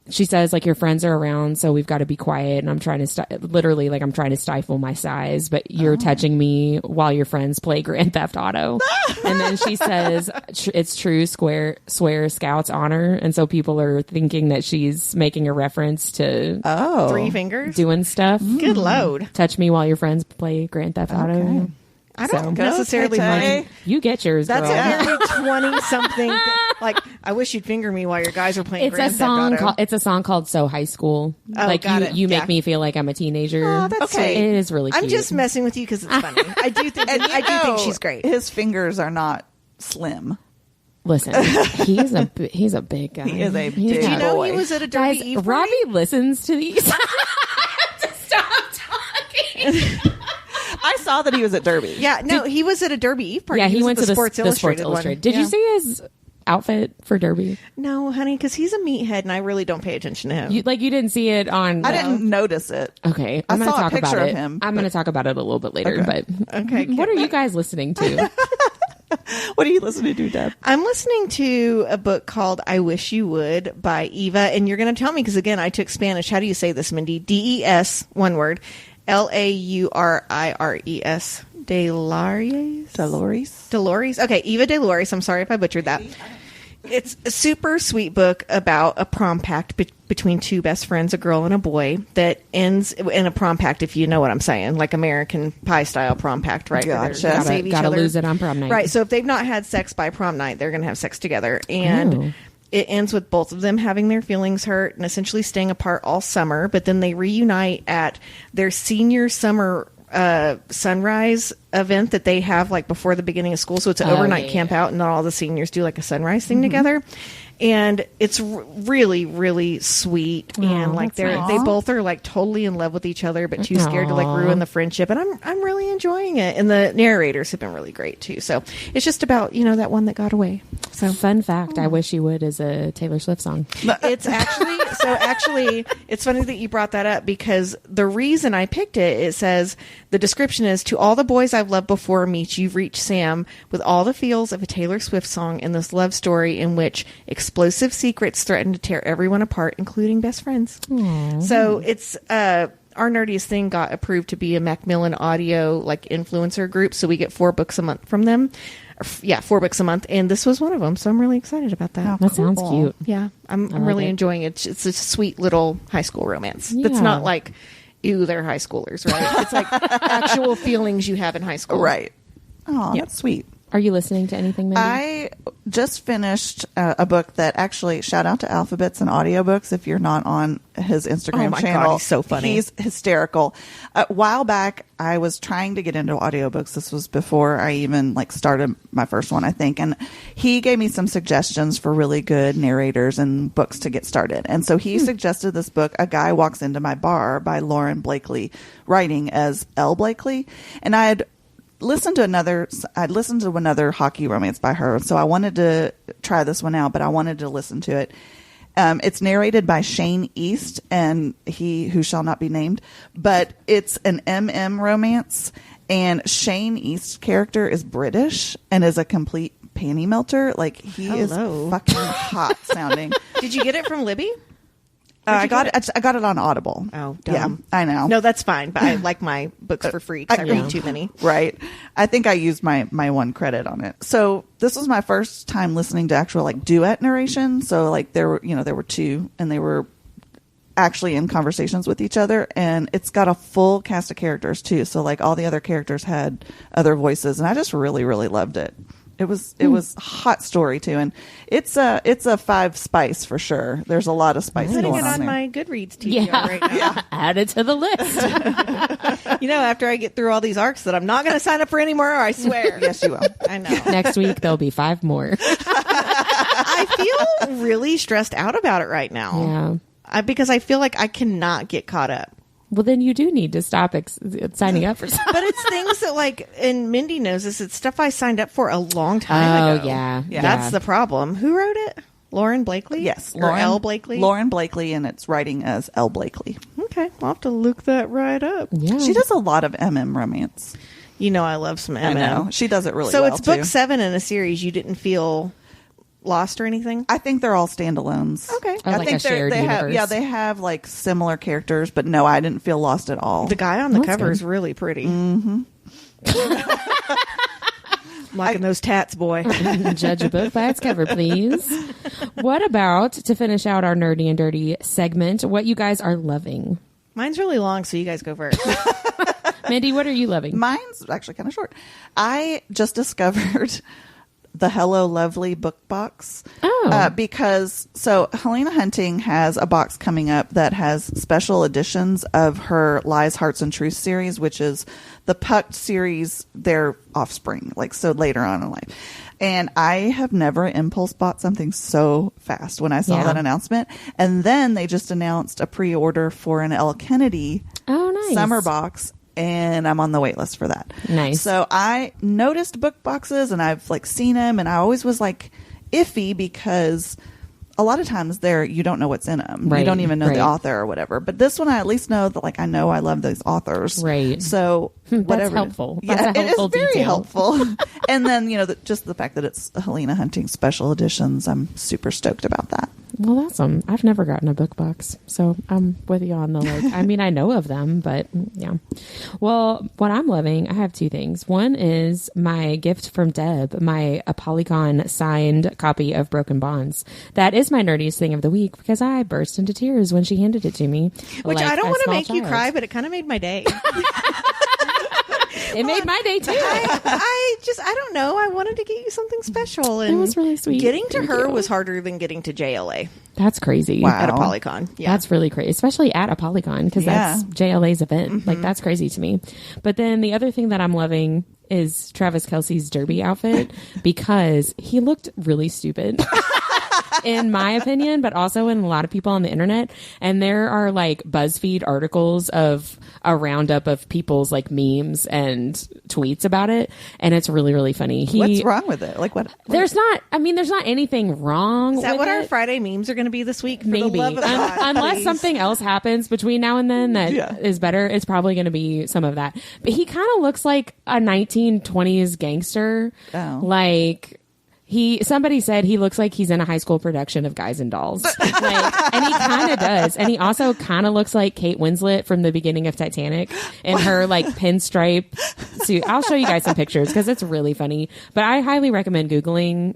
like, your friends are around, so we've got to be quiet, and I'm trying to literally, like, I'm trying to stifle my sighs, but you're touching me while your friends play Grand Theft Auto. And then she says it's true, swear Scouts honor, and so people are thinking that she's making a reference to 3 fingers doing stuff. Good load. Touch me while your friends play Grand Theft Auto. Okay. I don't necessarily mind. You get yours. That's girl. a very 20-something. Like, I wish you'd finger me while your guys are playing. It's a song called "So High School." Oh, like got you it. make me feel like I'm a teenager. Oh, that's Okay. sweet. It is really cute. I'm just messing with you because it's funny. I do think she's great. His fingers are not slim. Listen, he's a big guy. He is a big Did you know boy. he was at a Derby Guys, Eve party? Robbie listens to these. Stop talking. I saw that he was at Derby. Yeah, no, he was at a Derby Eve party. Yeah, he was went at to the Sports Illustrated one. Did you see his outfit for Derby? No, honey, because he's a meathead, and I really don't pay attention to him. You didn't see it on. I didn't notice it. Okay, I I'm going to saw a talk about picture of it. him, I'm going to talk about it a little bit later. Okay. But Okay, what are you guys listening to? What are you listening to, Deb? I'm listening to a book called I Wish You Would by Eva, and you're going to tell me, because again, I took Spanish. How do you say this, Mindy? DES, one word, LAURIRES. Dolores. Okay, Eva Dolores. I'm sorry if I butchered that. It's a super sweet book about a prom pact between 2 best friends, a girl and a boy, that ends in a prom pact, if you know what I'm saying, like American Pie style prom pact, right? Gotcha. Gotta lose it on prom night. Right, so if they've not had sex by prom night, they're going to have sex together. And it ends with both of them having their feelings hurt and essentially staying apart all summer, but then they reunite at their senior summer sunrise event that they have like before the beginning of school. So it's an overnight camp out, and all the seniors do like a sunrise thing together. And it's really, really sweet. And like they both are like totally in love with each other, but too scared to like ruin the friendship. And I'm really enjoying it. And the narrators have been really great too. So it's just about, that one that got away. So fun fact, I Wish You Would is a Taylor Swift song. It's actually, it's funny that you brought that up, because the reason I picked it says, the description is, to all the boys I've loved before meet, you've reached Sam with all the feels of a Taylor Swift song in this love story in which explosive secrets threaten to tear everyone apart, including best friends. Aww. So it's, our Nerdiest Thing got approved to be a Macmillan Audio like influencer group. So we get 4 books a month from them. 4 books a month, and this was one of them, so I'm really excited about that. That sounds cute. Yeah, I'm really enjoying it. It's a sweet little high school romance. It's not like, ew, they're high schoolers, right? It's like actual feelings you have in high school. Right. Oh, that's sweet. Are you listening to anything, Mindy? I just finished a book that actually, shout out to Alphabets and Audiobooks if you're not on his Instagram Oh my channel. God, he's so funny. He's hysterical. A while back, I was trying to get into audiobooks. This was before I even started my first one, I think. And he gave me some suggestions for really good narrators and books to get started. And so he suggested this book, A Guy Walks Into My Bar, by Lauren Blakely, writing as L. Blakely. And I'd listened to another hockey romance by her, so I wanted to try this one out, but I wanted to listen to it. It's narrated by Shane East, and he who shall not be named, but it's an MM romance, and Shane East's character is British and is a complete panty melter. Like, he is fucking hot sounding. Did you get it from Libby? I got it on Audible. Oh, dumb. Yeah, I know. No, that's fine, but I like my books for free because I read too many. Right. I think I used my 1 credit on it. So this was my first time listening to actual duet narration. So there were 2, and they were actually in conversations with each other, and it's got a full cast of characters too. So all the other characters had other voices, and I just really, really loved it. It was a hot story too, and it's a 5 spice for sure. There's a lot of spice going on Putting it on there. my Goodreads TBR right now. Yeah. Add it to the list. After I get through all these arcs that I'm not going to sign up for anymore, I swear. Yes, you will. I know. Next week there'll be 5 more. I feel really stressed out about it right now. Yeah. Because I feel like I cannot get caught up. Well, then you do need to stop signing up for something. But it's things that and Mindy knows this, it's stuff I signed up for a long time ago. Yeah. That's the problem. Who wrote it? Lauren Blakely? Yes. Or L. Blakely? Lauren Blakely, and it's writing as L. Blakely. Okay. I'll have to look that right up. Yeah. She does a lot of MM romance. You know I love some MM. I know. She does it really so well, it's book too. 7 in a series. You didn't feel lost or anything? I think they're all standalones. Okay. Oh, I like think a shared they have, universe. they have like similar characters, but no, I didn't feel lost at all. The guy on the That's cover good. is really pretty. Mm-hmm. I'm liking those tats, boy. Judge a book by its cover, please. What about, to finish out our Nerdy and Dirty segment, what you guys are loving? Mine's really long, so you guys go first. Mandy, what are you loving? Mine's actually kind of short. I just discovered the Hello Lovely book box. Oh. Because Helena Hunting has a box coming up that has special editions of her Lies, Hearts, and Truth series, which is the Pucked series, their offspring, so later on in life. And I have never impulse bought something so fast when I saw that announcement. And then they just announced a pre-order for an Elle Kennedy summer box. And I'm on the wait list for that. Nice. So I noticed book boxes and I've seen them, and I always was iffy because a lot of times you don't know what's in them. Right, you don't even know right. the author or whatever. But this one I at least know that I know I love those authors. Right. So whatever. That's helpful. Yeah, That's a helpful it is very detail. helpful. And then just the fact that it's Helena Hunting special editions, I'm super stoked about that. Well, awesome. I've never gotten a book box, so I'm with you on the I know of them, but yeah. Well, what I'm loving, I have two things. One is my gift from Deb, my Polygon signed copy of Broken Bonds. That is my nerdiest thing of the week because I burst into tears when she handed it to me. Which I don't want to make you cry, but it kind of made my day. It made my day too. I don't know. I wanted to get you something special. And it was really sweet. Getting to Thank her you. was harder than getting to JLA. That's crazy. Wow. At a Polycon. Yeah. That's really crazy, especially at a Polycon because that's JLA's event. That's crazy to me. But then the other thing that I'm loving is Travis Kelce's derby outfit because he looked really stupid. In my opinion, but also in a lot of people on the internet. And there are BuzzFeed articles of a roundup of people's memes and tweets about it. And it's really, really funny. What's wrong with it? What? There's not anything wrong Is that with what it. our Friday memes are going to be this week? For Maybe. the love of God, Unless please. something else happens between now and then that is better, it's probably going to be some of that. But he kind of looks like a 1920s gangster. Oh. Somebody said he looks like he's in a high school production of Guys and Dolls. And he kind of does. And he also kind of looks like Kate Winslet from the beginning of Titanic in her pinstripe suit. I'll show you guys some pictures because it's really funny. But I highly recommend Googling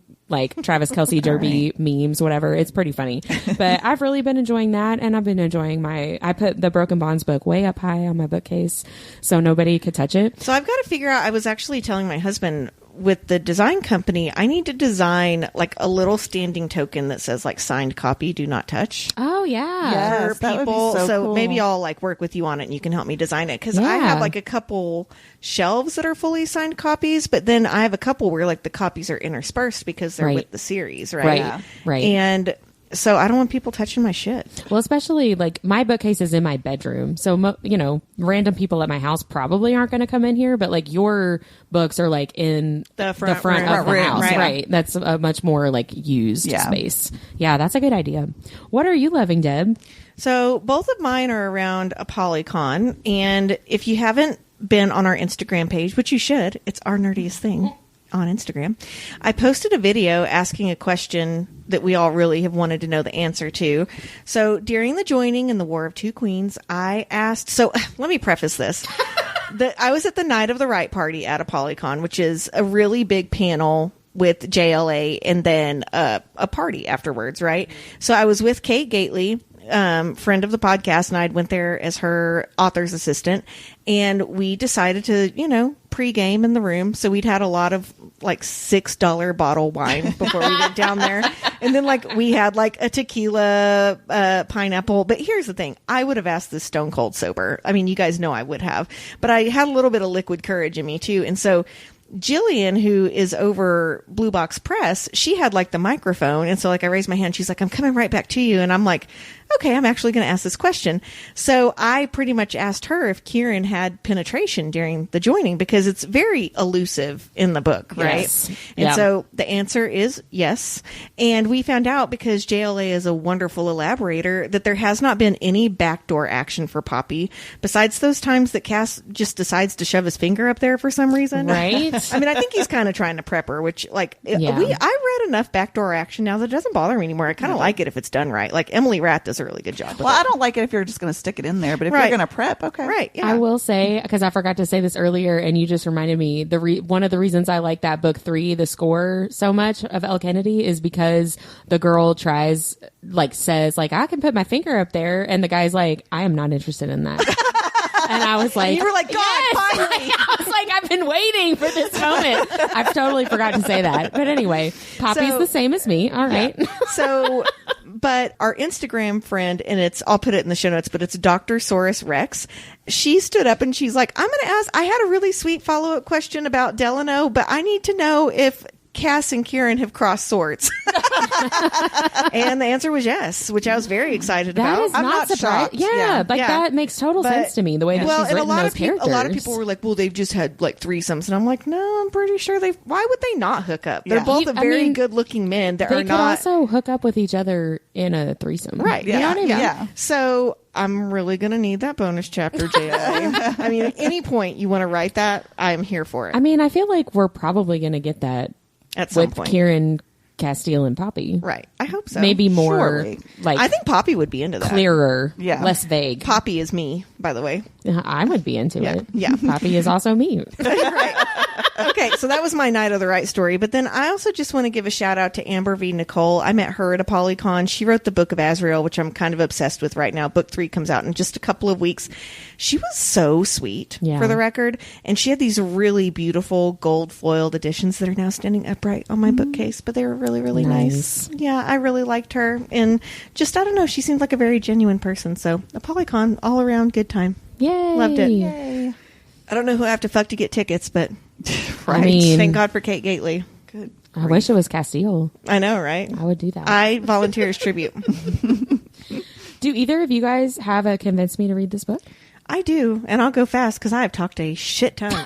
Travis Kelce derby memes, whatever. It's pretty funny. But I've really been enjoying that. And I've been enjoying I put the Broken Bonds book way up high on my bookcase so nobody could touch it. So I've got to figure out, I was actually telling my husband, with the design company, I need to design a little standing token that says signed copy, do not touch. Oh yeah. Yes, For that would be people. so cool. Maybe I'll work with you on it and you can help me design it. Cause I have a couple shelves that are fully signed copies, but then I have a couple where the copies are interspersed because they're with the series. Right. Right. And so I don't want people touching my shit. Well, especially my bookcase is in my bedroom. So, random people at my house probably aren't going to come in here, but your books are in the front of the room, house. Right. That's a much more used space. Yeah, that's a good idea. What are you loving, Deb? So both of mine are around a Polycon. And if you haven't been on our Instagram page, which you should, it's our Nerdiest Thing on Instagram. I posted a video asking a question that we all really have wanted to know the answer to. So during the joining in the War of Two Queens, I asked, so let me preface this. I was at the Night of the Right party at a Polycon, which is a really big panel with JLA and then a party afterwards, right? So I was with Kate Gately, friend of the podcast, and I went there as her author's assistant, and we decided to, pre-game in the room. So we'd had a lot of $6 bottle wine before we went down there. And then we had a tequila, pineapple. But here's the thing. I would have asked this stone cold sober. I mean, you guys know I would have, but I had a little bit of liquid courage in me too. And so Jillian, who is over Blue Box Press, she had the microphone. And so I raised my hand. She's like, I'm coming right back to you. And I'm okay, I'm actually going to ask this question. So I pretty much asked her if Kieran had penetration during the joining, because it's very elusive in the book, right? Yes. And so the answer is yes. And we found out, because JLA is a wonderful elaborator, that there has not been any backdoor action for Poppy, besides those times that Cass just decides to shove his finger up there for some reason. Right. I mean, I think he's kind of trying to prep her, which, like, I read enough backdoor action now that it doesn't bother me anymore. I kind of like it if it's done right. Like, Emily Rath does a really good job with I don't like it if you're just going to stick it in there, but if you're going to prep, okay. Right, yeah. I will say, because I forgot to say this earlier, and you just reminded me, one of the reasons I like that book 3, the score, so much of Elle Kennedy is because the girl says, I can put my finger up there, and the guy's like, I am not interested in that. And I was like, you were like, God, finally. I was like, I've been waiting for this moment. I've totally forgot to say that. But anyway, Poppy's the same as me. All right. Yeah. So, but our Instagram friend, and I'll put it in the show notes, but it's Dr. Saurus Rex. She stood up and she's like, I'm going to ask, I had a really sweet follow-up question about Delano, but I need to know if Cass and Kieran have crossed swords. And the answer was yes, which I was very excited about. Is not surprised. Yeah, that makes total sense to me, the way that she's written those characters. A lot of people were like, well, they've just had like threesomes. And I'm like, no, I'm pretty sure why would they not hook up? They're both very good looking men that are not. They could also hook up with each other in a threesome. Right. You know what I mean? Yeah. So I'm really going to need that bonus chapter, JLA. I mean, at any point you want to write that, I'm here for it. I mean, I feel like we're probably going to get that at some with point. Kieran, Castile, and Poppy. Right. I hope so. Maybe more Surely. I think Poppy would be into that. Clearer, less vague. Poppy is me, by the way. I would be into it. Yeah. Poppy is also me. Right. Okay, so that was my Night of the Right story. But then I also just want to give a shout out to Amber V. Nicole. I met her at a Polycon. She wrote the Book of Azrael, which I'm kind of obsessed with right now. Book 3 comes out in just a couple of weeks. She was so sweet, for the record. And she had these really beautiful gold foiled editions that are now standing upright on my bookcase. But they were really, really nice. Yeah, I really liked her. And just, I don't know, she seemed like a very genuine person. So a Polycon, all around good time. Yay. Loved it. Yay. I don't know who I have to fuck to get tickets, but I mean, thank God for Kate Gately. Good. I wish it was Castile. I know, right? I would do that. I volunteer as tribute. Do either of you guys have a convince me to read this book? I do, and I'll go fast because I have talked a shit ton. Here's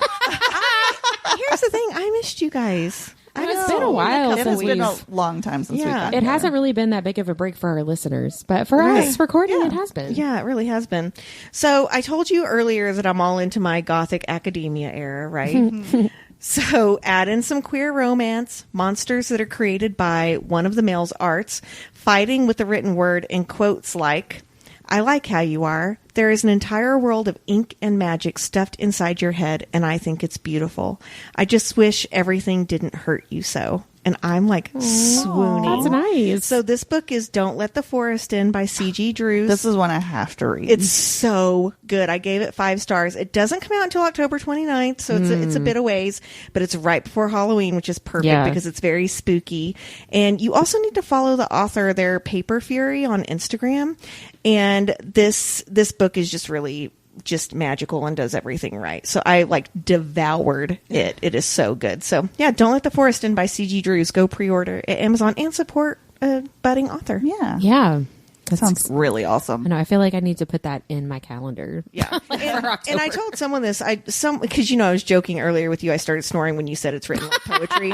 the thing. I missed you guys. It's been a while It's since been a long time since we've gotten It hasn't really been that big of a break for our listeners, but for us recording, it has been. Yeah, it really has been. So I told you earlier that I'm all into my gothic academia era, right? So add in some queer romance, monsters that are created by one of the male's arts, fighting with the written word in quotes like, I like how you are. There is an entire world of ink and magic stuffed inside your head, and I think it's beautiful. I just wish everything didn't hurt you so. And I'm like swooning. That's nice. So this book is Don't Let the Forest In by C.G. Drews. This is one I have to read. It's so good. I gave it 5 stars. It doesn't come out until October 29th, so it's a bit of ways, but it's right before Halloween, which is perfect because it's very spooky. And you also need to follow the author, their Paper Fury, on Instagram. And this book is just really just magical and does everything right. So I devoured it. It is so good. So yeah, Don't Let the Forest In by C.G. Drews. Go pre-order at Amazon and support a budding author. Yeah. That sounds really awesome. I know. I feel like I need to put that in my calendar. Yeah. And I told someone this, because I was joking earlier with you. I started snoring when you said it's written like poetry.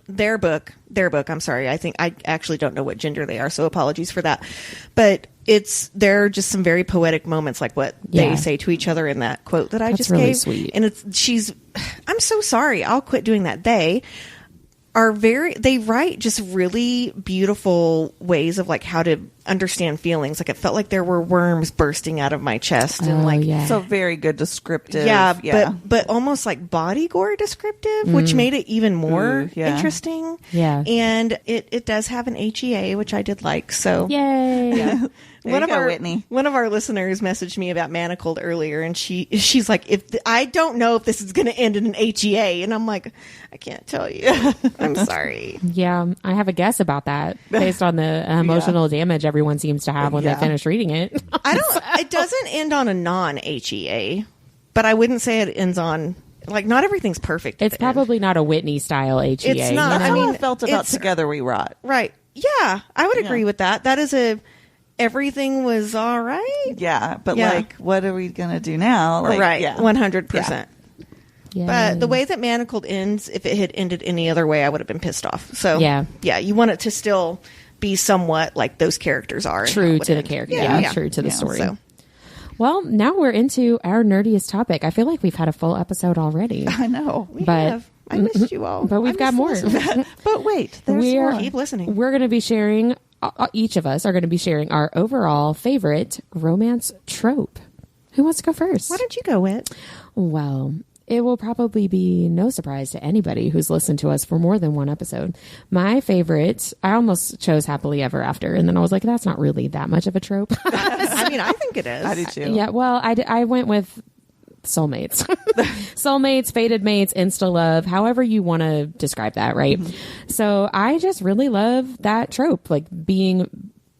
Their book, I'm sorry. I actually don't know what gender they are, so apologies for that. But there are just some very poetic moments, like what they say to each other in that quote that I just really gave. Sweet. And I'm so sorry. I'll quit doing that. They write just really beautiful ways of how to understand feelings. It felt like there were worms bursting out of my chest and so very good descriptive. But almost like body gore descriptive, which made it even more interesting. Yeah. And it does have an HEA, which I did like. So yay. Yeah. Whitney. One of our listeners messaged me about Manacled earlier, and she's like, I don't know if this is going to end in an HEA, and I'm like, I can't tell you. I'm sorry. Yeah, I have a guess about that based on the emotional damage everyone seems to have when they finish reading it. It doesn't end on a non-HEA, but I wouldn't say it ends on. Not everything's perfect. It's probably not a Whitney style HEA. It's not. That's how I felt about Together We Rot. Right. Yeah, I would agree with that. That is everything was all right. Yeah, but like, what are we gonna do now? Like, right, yeah. 100%. Yeah. But the way that Manacled ends, if it had ended any other way, I would have been pissed off. So yeah, you want it to still be somewhat like those characters are. True to the character. Yeah, true to the story. So. Well, now we're into our nerdiest topic. I feel like we've had a full episode already. I know. We have. I missed you all. But we've got more. But wait, there's more. Keep listening. We're going to be sharing, each of us are going to be sharing our overall favorite romance trope. Who wants to go first? Why don't you go, Whit? Well, it will probably be no surprise to anybody who's listened to us for more than one episode. My favorite, I almost chose Happily Ever After, and then I was like, that's not really that much of a trope. I mean, I think it is. I do too. Yeah, well, I went with soulmates. Soulmates, fated mates, insta love, however you want to describe that, right? Mm-hmm. So I just really love that trope, like being...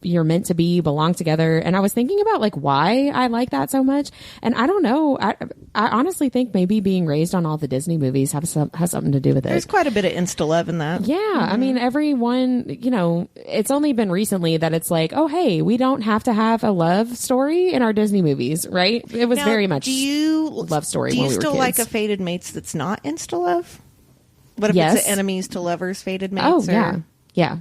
you're meant to be, belong together. And I was thinking about like why I like that so much. And I don't know. I honestly think maybe being raised on all the Disney movies has something to do with it. There's quite a bit of insta love in that. Yeah. Mm-hmm. I mean, everyone, it's only been recently that it's like, oh, hey, we don't have to have a love story in our Disney movies, right? It was very much love story. Do you when we still were like kids. a fated mates that's not insta love? What if Yes. it's an enemies to lovers fated mates? Oh, yeah. Yeah.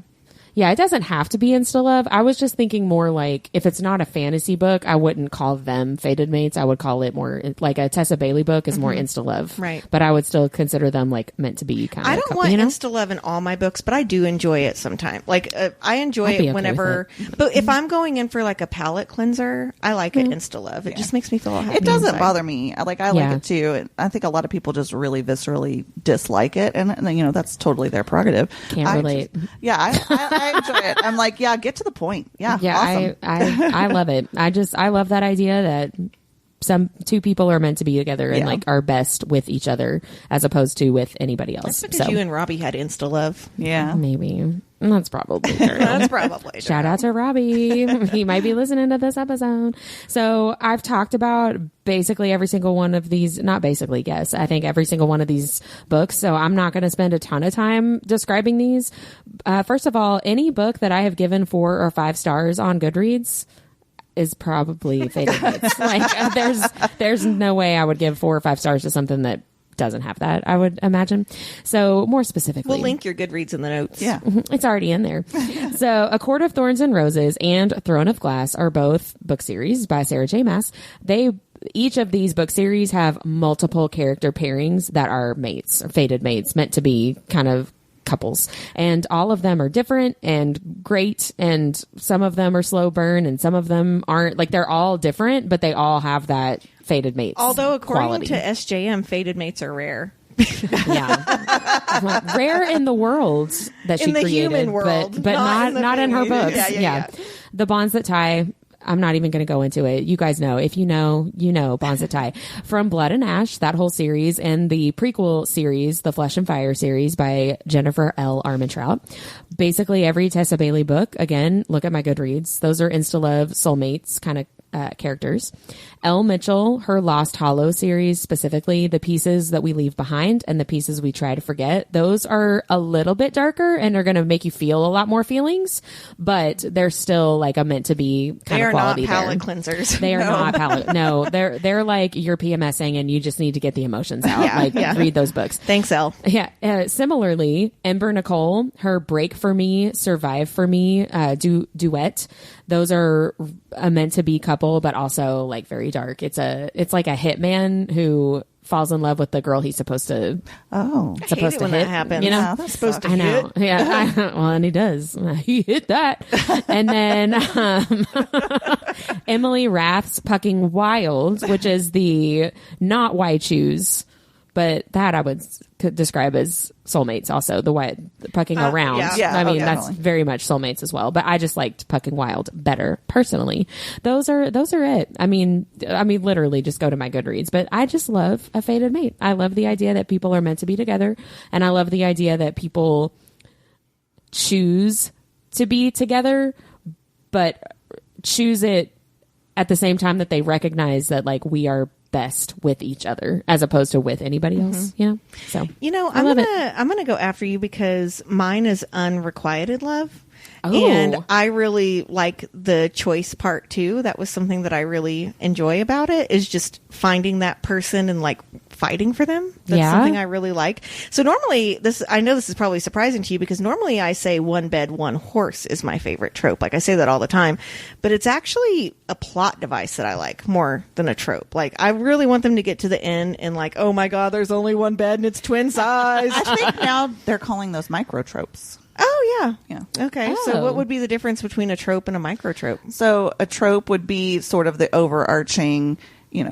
Yeah, it doesn't have to be insta love. I was just thinking more like if it's not a fantasy book, I wouldn't call them fated mates. I would call it more like a Tessa Bailey book is more insta love. Right. But I would still consider them like meant to be kind of. I don't want insta love in all my books, but I do enjoy it sometimes. Like I enjoy it whenever. But if I'm going in for like a palate cleanser, I like it insta love. It just makes me feel happy. It doesn't inside. bother me. I like it too. I think a lot of people just really viscerally dislike it, and that's totally their prerogative. Can't relate. I enjoy it. I'm like, yeah, get to the point. Yeah, awesome. I love it. I love that idea that two people are meant to be together and like are best with each other as opposed to with anybody else. That's because you and Robbie had insta love. Yeah, maybe that's probably true. That's probably true. Shout out to Robbie. He might be listening to this episode. So I've talked about basically every single one of these, not basically, yes, I think every single one of these books. So I'm not going to spend a ton of time describing these. First of all, any book that I have given 4 or 5 stars on Goodreads is probably fated mates. Like there's no way I would give 4 or 5 stars to something that doesn't have that, I would imagine. So more specifically, we'll link your Goodreads in the notes. Yeah, it's already in there. So A Court of Thorns and Roses and Throne of Glass are both book series by Sarah J. Maas. Each of these book series have multiple character pairings that are mates, or fated mates, meant to be kind of couples, and all of them are different and great, and some of them are slow burn and some of them aren't. Like they're all different, but they all have that fated mates. Although according quality. to SJM, fated mates are rare. Yeah. Well, rare in the world that she in the created, human world, but not in her books. Yeah. The bonds that tie. I'm not even going to go into it. You guys know. If you know, Bonds That Tie. From Blood and Ash, that whole series, and the prequel series, the Flesh and Fire series by Jennifer L. Armentrout. Basically, every Tessa Bailey book, again, look at my Goodreads. Those are insta-love, soulmates kind of characters. Elle Mitchell, her Lost Hollow series, specifically the pieces that we leave behind and the pieces we try to forget, those are a little bit darker and are going to make you feel a lot more feelings, but they're still like a meant to be kind of quality. They are not palate cleansers. They are not palate. No, they're like you're PMSing and you just need to get the emotions out. Read those books. Thanks, Elle. Yeah. Similarly, Ember Nicole, her Break for Me, Survive for Me, duet. Those are a meant to be couple, but also like very dark. It's like a hitman who falls in love with the girl he's supposed to. Oh, I hate it when that happens. Yeah, that's supposed to. I know. Hit. Yeah. Well, and he does. He hit that. And then Emily Rath's Pucking Wild, which is the not White Shoes, but that I would describe as soulmates. Also, the Pucking Around. Yeah. I mean, definitely. that's very much soulmates as well. But I just liked Pucking Wild better personally. Those are it. I mean, literally just go to my Goodreads. But I just love a fated mate. I love the idea that people are meant to be together, and I love the idea that people choose to be together, but choose it at the same time that they recognize that like we are best with each other as opposed to with anybody else, so I'm gonna go after you because mine is unrequited love. And I really like the choice part too. That was something that I really enjoy about it, is just finding that person and like fighting for them. That's something I really like. So normally I know this is probably surprising to you, because normally I say one bed, one horse is my favorite trope. Like I say that all the time, but it's actually a plot device that I like more than a trope. Like I really want them to get to the end and like, oh my God, there's only one bed and it's twin size. I think now they're calling those micro tropes. Oh, Yeah. Okay. So what would be the difference between a trope and a microtrope? So a trope would be sort of the overarching,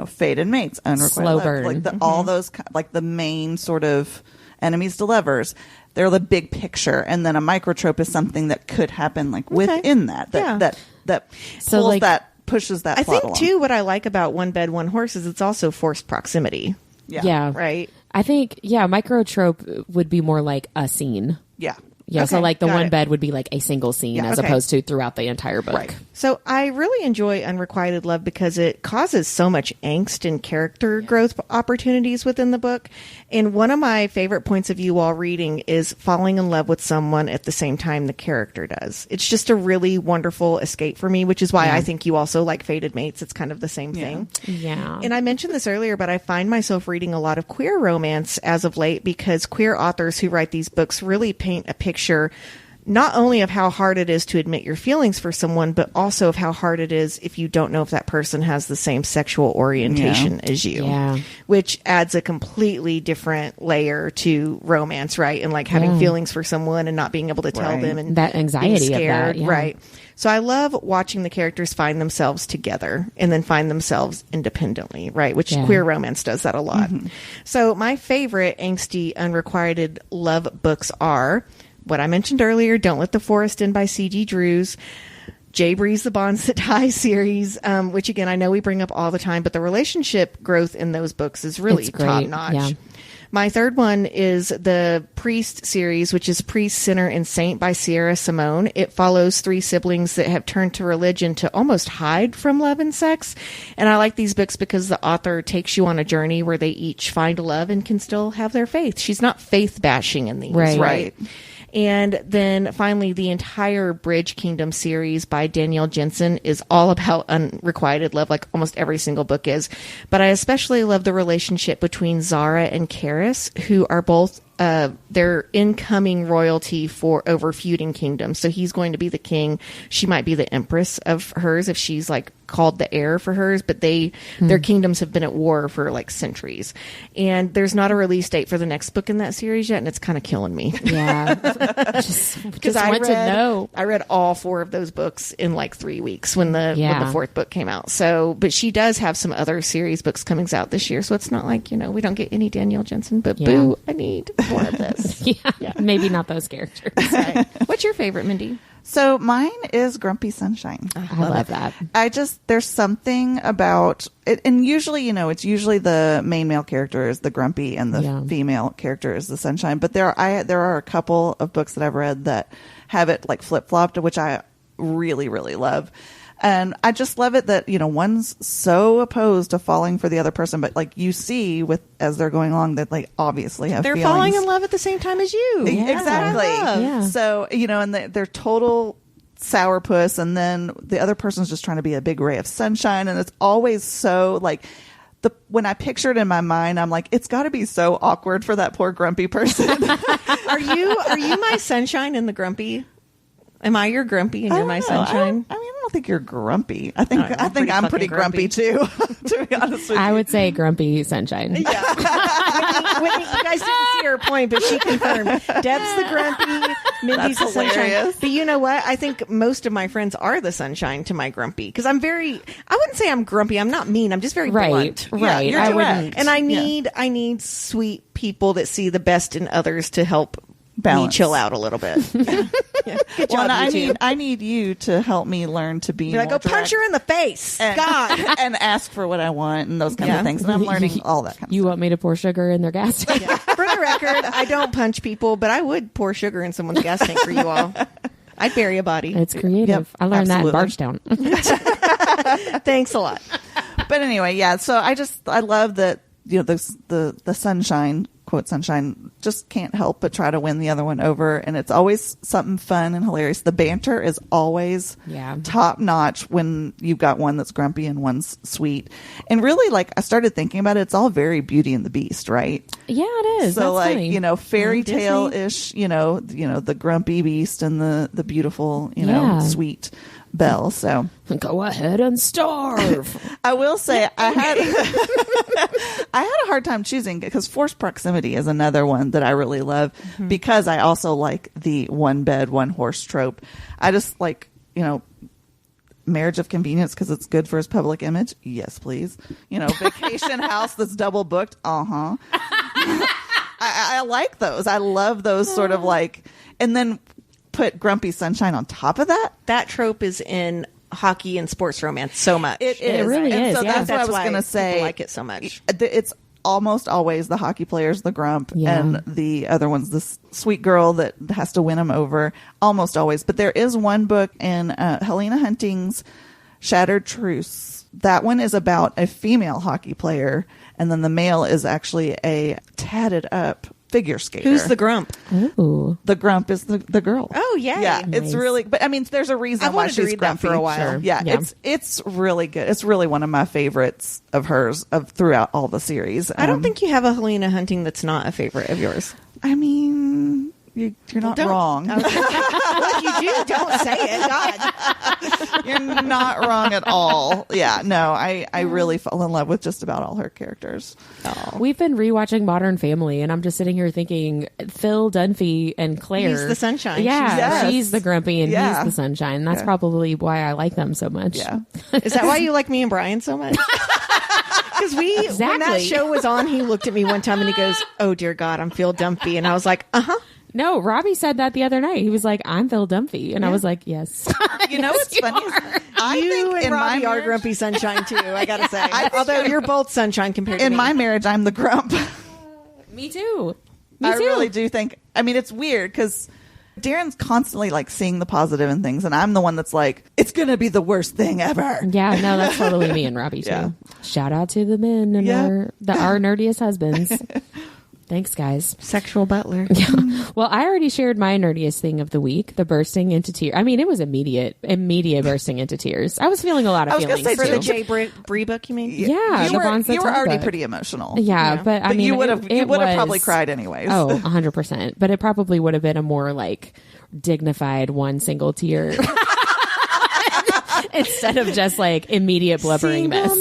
fated mates, unrequited Slow love, burn. like all those, like the main sort of enemies to lovers. They're the big picture, and then a microtrope is something that could happen like within that So, like, pushes that. I plot think along. too, what I like about one bed, one horse is it's also forced proximity. Yeah. Right. I think, microtrope would be more like a scene. Yeah. Yeah, so Okay, like the got one it. bed would be like a single scene as opposed to throughout the entire book. Right. So I really enjoy Unrequited Love because it causes so much angst and character growth opportunities within the book. And one of my favorite points of view while reading is falling in love with someone at the same time the character does. It's just a really wonderful escape for me, which is why I think you also like Fated Mates. It's kind of the same thing. Yeah. And I mentioned this earlier, but I find myself reading a lot of queer romance as of late because queer authors who write these books really paint a picture not only of how hard it is to admit your feelings for someone, but also of how hard it is if you don't know if that person has the same sexual orientation as you, which adds a completely different layer to romance, right? And like having feelings for someone and not being able to tell them, and that anxiety being scared, of that, right? So I love watching the characters find themselves together and then find themselves independently, right? Which queer romance does that a lot. So my favorite angsty, unrequited love books are what I mentioned earlier, Don't Let the Forest In by C.G. Drews, Jay Breeze, The Bonds That Tie series, which again, I know we bring up all the time, but the relationship growth in those books is really top notch. Yeah. My third one is the Priest series, which is Priest, Sinner, and Saint by Sierra Simone. It follows three siblings that have turned to religion to almost hide from love and sex. And I like these books because the author takes you on a journey where they each find love and can still have their faith. She's not faith bashing in these, right? And then finally, the entire Bridge Kingdom series by Danielle Jensen is all about unrequited love, like almost every single book is. But I especially love the relationship between Zara and Karis, who are both their incoming royalty for over feuding kingdoms. So he's going to be the king. She might be the empress of hers if she's like called the heir for hers, but their kingdoms have been at war for like centuries. And there's not a release date for the next book in that series yet, and it's kind of killing me. Yeah. Just want to know. I read all four of those books in like 3 weeks when the fourth book came out. So, but she does have some other series books coming out this year. So it's not like, we don't get any Danielle Jensen, but boo, I need more of this. Maybe not those characters. Right. What's your favorite, Mindy? So mine is Grumpy Sunshine. I love that. There's something about it, and usually, it's usually the main male character is the grumpy and the female character is the sunshine. But there are a couple of books that I've read that have it like flip flopped, which I really, really love. And I just love it that, one's so opposed to falling for the other person, but like you see as they're going along that like obviously have they're feelings. falling in love at the same time as you. Exactly. Yeah. So, and they're total sourpuss, and then the other person's just trying to be a big ray of sunshine. And it's always so like when I picture it in my mind, I'm like, it's got to be so awkward for that poor grumpy person. Are you my sunshine and the grumpy? Am I your grumpy and you're my sunshine? I don't think you're grumpy. I think I'm pretty grumpy too. To be honest with you, I would say grumpy sunshine. Yeah, Whitney, you guys didn't see her point, but she confirmed. Deb's the grumpy, Mindy's the sunshine. But you know what? I think most of my friends are the sunshine to my grumpy because I wouldn't say I'm grumpy. I'm not mean. I'm just very blunt. Right. I wouldn't. And I need sweet people that see the best in others to help balance. Me chill out a little bit. Yeah. Good job, I need you to help me learn to be. Like, go punch her in the face, God, and ask for what I want and those kind of things. And I'm learning all that kind of You stuff. want me to pour sugar in their gas tank? Yeah. For the record, I don't punch people, but I would pour sugar in someone's gas tank for you all. I'd bury a body. It's creative. Yep, I learned that in Bardstown. Thanks a lot. But anyway, yeah. So I love that the sunshine, quote sunshine, just can't help but try to win the other one over. And it's always something fun and hilarious. The banter is always top notch when you've got one that's grumpy and one's sweet. And really, like, I started thinking about it, it's all very Beauty and the Beast, right? Yeah, it is. So that's like, funny. you know, fairy tale ish, you know, the grumpy beast and the beautiful, you know, sweet Belle. So go ahead and starve. I will say I had a hard time choosing because forced proximity is another one that I really love because I also like the one bed, one horse trope. I just like, you know, marriage of convenience because it's good for his public image. Yes, please. You know, vacation house that's double booked. I like those. I love those sort of like, and then put grumpy sunshine on top of that. That trope is in hockey and sports romance so much. It really and is. So that's what I was going to say. People like it so much. It's almost always the hockey player's the grump, and the other one's the sweet girl that has to win him over. Almost always. But there is one book in Helena Hunting's Shattered Truce. That one is about a female hockey player, and then the male is actually a tatted up figure skater. Who's the grump? Ooh. The grump is the girl. Oh, yeah. Yeah, Nice. it's really, but I mean, there's a reason why she's grumpy. for a while. Sure. Yeah, Yeah. it's really good. It's really one of my favorites of hers of throughout all the series. I don't think you have a Helena Hunting that's not a favorite of yours. I mean, you're not wrong. Okay. Well, if you do, don't say it. God. You're not wrong at all. Yeah, no, I really fell in love with just about all her characters. Oh. We've been rewatching Modern Family, and I'm just sitting here thinking Phil Dunphy and Claire. He's the sunshine. Yeah, she's the grumpy and Yeah. he's the sunshine. That's probably why I like them so much. Yeah. Is that why you like me and Brian so much? Because when that Exactly. show was on, he looked at me one time and he goes, "Oh dear God, I'm Phil Dumpy," and I was like, "Uh huh." No, Robbie said that the other night. He was like, "I'm Phil Dunphy," and I was like, "Yes." You know what's funny? I You think and in my Robbie are marriage, grumpy sunshine too. I gotta say, think although you're both sunshine compared to in me. my marriage, I'm the grump. Me too. Me I too. really do think. I mean, it's weird because Darren's constantly like seeing the positive in things, and I'm the one that's like, it's gonna be the worst thing ever. Yeah, no, that's totally me and Robbie too. Yeah. Shout out to the men and our nerdiest husbands. Thanks, guys. Sexual butler. Yeah. Well, I already shared my nerdiest thing of the week, the bursting into tears. I mean, it was immediate bursting into tears. I was feeling a lot of feelings. say, For the too. Jay Bree book, you mean? Yeah, you the were, Bonds That you were Talk already Book. pretty emotional. Yeah, but I But mean, you would have probably was- cried anyways. Oh, 100%. But it probably would have been a more like dignified one single tear instead of just like immediate blubbering mess.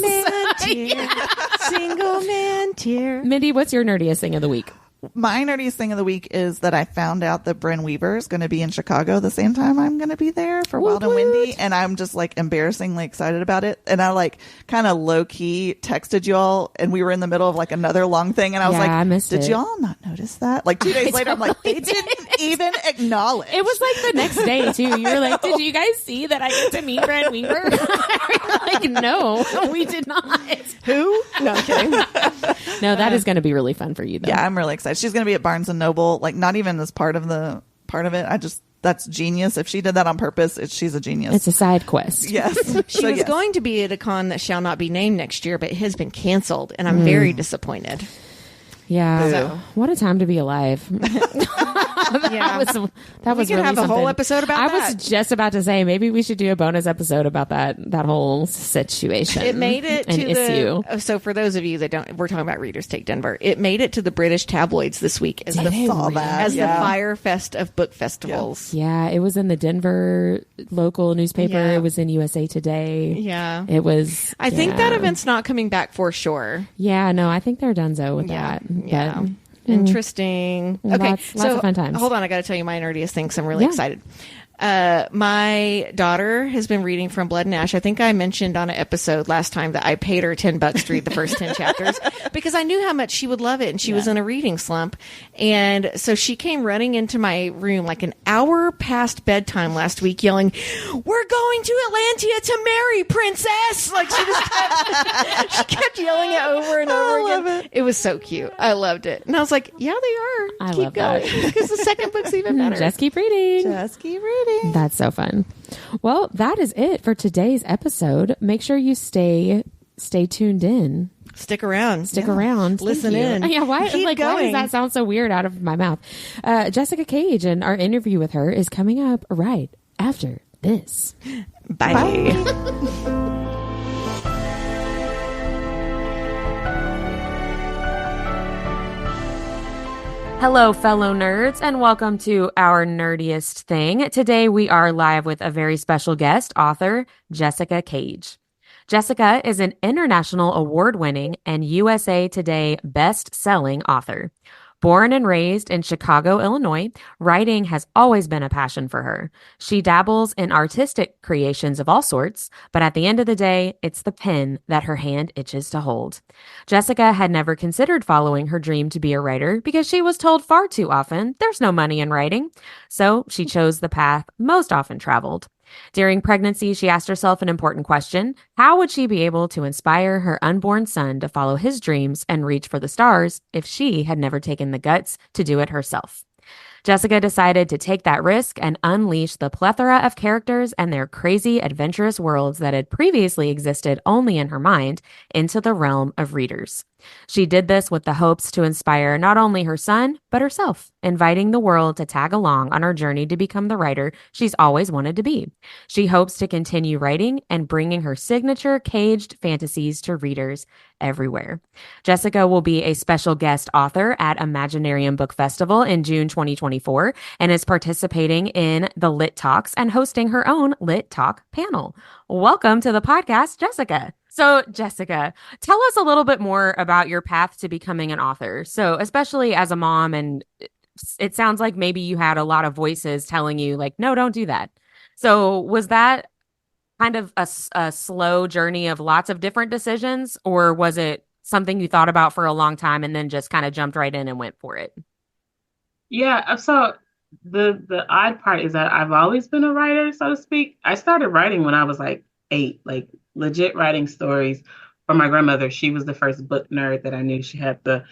Single man tear. Mindy, what's your nerdiest thing of the week? My nerdiest thing of the week is that I found out that Bryn Weaver is going to be in Chicago the same time I'm going to be there for Wild and Windy, and I'm just like embarrassingly excited about it. And I like kind of low key texted y'all, and we were in the middle of like another long thing, and I was Yeah, like, I missed "Did it. y'all not notice that?" Like 2 days later, I'm like, "They totally didn't even acknowledge." It was like the next day too. You were like, "Did you guys see that I get to meet Brad Weaver?" We were like, "No, we did not." Who? No, I'm kidding. No, that is going to be really fun for you, though. Yeah, I'm really excited. She's going to be at Barnes and Noble, like not even as part of it. That's genius. If she did that on purpose, she's a genius. It's a side quest. Yes. She was going to be at a con that shall not be named next year, but it has been canceled, and I'm very disappointed. Yeah. So. What a time to be alive. Yeah. That was We could really have a whole something. episode about I that. was just about to say maybe we should do a bonus episode about that whole situation. It made it an to issue. so for those of you that don't, we're talking about Readers Take Denver. It made it to the British tabloids this week as Did it really? as the Fire Fest of book festivals. Yeah, it was in the Denver local newspaper. Yeah. It was in USA Today. Yeah. It was. I think that event's not coming back for sure. Yeah, no, I think they're donezo with that. Yeah. But, Interesting. Okay, Lots so of fun times. hold on, I got to tell you my nerdiest thing. So I'm really Yeah. excited. My daughter has been reading from Blood and Ash. I think I mentioned on an episode last time that I paid her $10 to read the first 10 chapters because I knew how much she would love it, and she was in a reading slump. And so she came running into my room like an hour past bedtime last week, yelling, "We're going to Atlantia to marry Princess!" Like she just kept, she kept yelling it over and over again. It was so cute. I loved it, and I was like, "Yeah, they are. I Keep love going that. because the second book's even better." Just keep reading. Just keep reading. That's so fun. Well, that is it for today's episode. Make sure you stay tuned in. Stick around. Stick around. Listen in. Yeah, why does that sound so weird out of my mouth? Jessica Cage, and our interview with her is coming up right after this. Bye. Hello, fellow nerds, and welcome to our Nerdiest Thing. Today we are live with a very special guest, author Jessica Cage. Jessica is an international award-winning and USA Today best-selling author. Born and raised in Chicago, Illinois, writing has always been a passion for her. She dabbles in artistic creations of all sorts, but at the end of the day, it's the pen that her hand itches to hold. Jessica had never considered following her dream to be a writer because she was told far too often there's no money in writing. So she chose the path most often traveled. During pregnancy, she asked herself an important question. How would she be able to inspire her unborn son to follow his dreams and reach for the stars if she had never taken the guts to do it herself? Jessica decided to take that risk and unleash the plethora of characters and their crazy, adventurous worlds that had previously existed only in her mind into the realm of readers. She did this with the hopes to inspire not only her son, but herself, inviting the world to tag along on her journey to become the writer she's always wanted to be. She hopes to continue writing and bringing her signature Caged Fantasies to readers everywhere. Jessica will be a special guest author at Imaginarium Book Festival in June 2024 and is participating in the Lit Talks and hosting her own Lit Talk panel. Welcome to the podcast, Jessica. So, Jessica, tell us a little bit more about your path to becoming an author. So, especially as a mom, and it sounds like maybe you had a lot of voices telling you, like, no, don't do that. So, was that kind of a slow journey of lots of different decisions, or was it something you thought about for a long time and then just kind of jumped right in and went for it? Yeah, so the odd part is that I've always been a writer, so to speak. I started writing when I was like 8, like legit writing stories for my grandmother. She was the first book nerd that I knew. She had the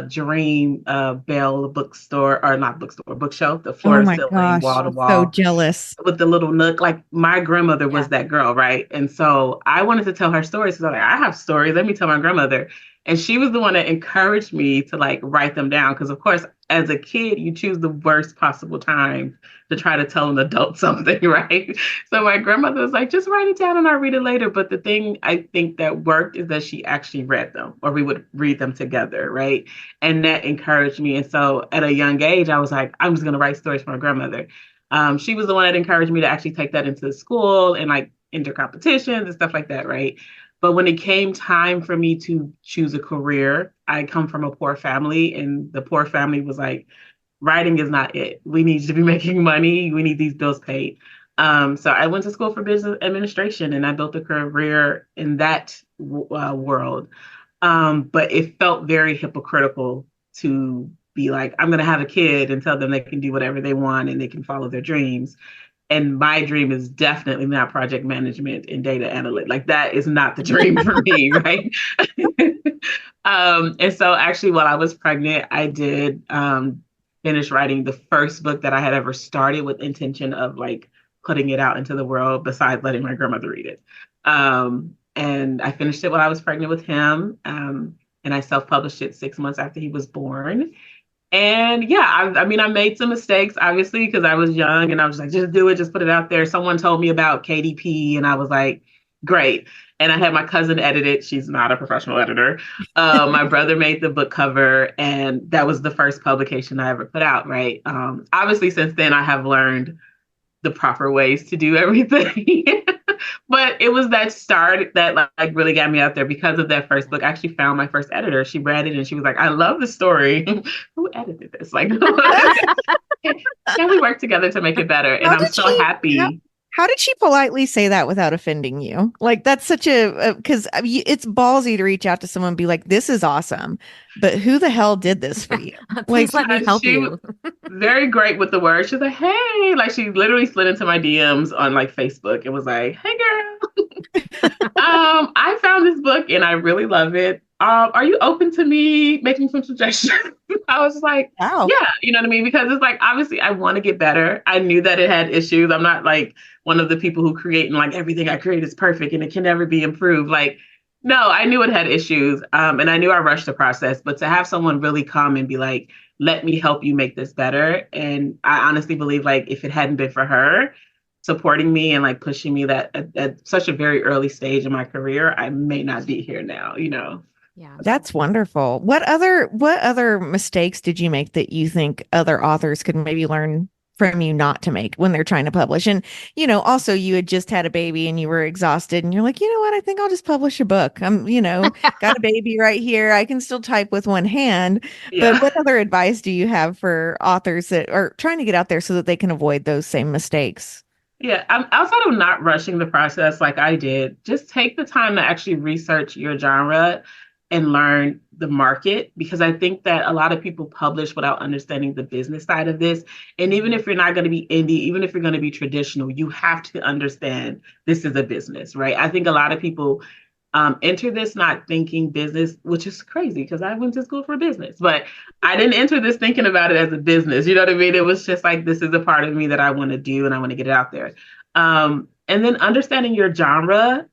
Dream Bell bookstore, or not bookstore, bookshelf, the floor to ceiling, wall to wall. So jealous. With the little nook. Like my grandmother was that girl, right? And so I wanted to tell her stories. So I was like, I have stories. Let me tell my grandmother. And she was the one that encouraged me to like write them down. Because of course, as a kid, you choose the worst possible time to try to tell an adult something, right? So my grandmother was like, just write it down and I'll read it later. But the thing I think that worked is that she actually read them, or we would read them together, right? And that encouraged me. And so at a young age, I was like, I'm just going to write stories for my grandmother. She was the one that encouraged me to actually take that into school and like enter competitions and stuff like that, right? But when it came time for me to choose a career, I come from a poor family, and the poor family was like, writing is not it. We need you to be making money. We need these bills paid. So I went to school for business administration, and I built a career in that world. But it felt very hypocritical to be like, I'm going to have a kid and tell them they can do whatever they want and they can follow their dreams. And my dream is definitely not project management and data analytics. Like that is not the dream for me, right? And so actually while I was pregnant, I did finish writing the first book that I had ever started with intention of like putting it out into the world besides letting my grandmother read it. And I finished it while I was pregnant with him. And I self-published it 6 months after he was born. And yeah, I mean, I made some mistakes, obviously, because I was young and I was like, just do it, just put it out there. Someone told me about KDP and I was like, great. And I had my cousin edit it. She's not a professional editor. My brother made the book cover, and that was the first publication I ever put out, right? Obviously, since then, I have learned the proper ways to do everything. But it was that start that like really got me out there. Because of that first book, I actually found my first editor. She read it and she was like, I love the story. Who edited this? Like, can we work together to make it better? And I'm so happy. How did she politely say that without offending you? Like, that's such because it's ballsy to reach out to someone and be like, this is awesome, but who the hell did this for you? Please let me help you. Very great with the words. She's like, hey, like she literally slid into my DMs on like Facebook and was like, hey girl, I found this book and I really love it. Are you open to me making some suggestions? I was like, wow. Yeah, you know what I mean? Because it's like, obviously I want to get better. I knew that it had issues. I'm not like one of the people who create and like everything I create is perfect and it can never be improved. Like No, I knew it had issues, and I knew I rushed the process. But to have someone really come and be like, "Let me help you make this better," and I honestly believe like if it hadn't been for her supporting me and like pushing me that at such a very early stage in my career, I may not be here now. You know. Yeah. That's wonderful. What other mistakes did you make that you think other authors could maybe learn from you not to make when they're trying to publish? And also you had just had a baby and you were exhausted and you're like, you know what, I think I'll just publish a book. Got a baby right here. I can still type with one hand. But Yeah. what other advice do you have for authors that are trying to get out there so that they can avoid those same mistakes? Yeah, outside of not rushing the process like I did, just take the time to actually research your genre and learn the market because I think that a lot of people publish without understanding the business side of this. And even if you're not going to be indie, even if you're going to be traditional, you have to understand this is a business, right? I think a lot of people enter this not thinking business, which is crazy because I went to school for business, but I didn't enter this thinking about it as a business. You know what I mean? It was just like, this is a part of me that I want to do and I want to get it out there. And then understanding your genre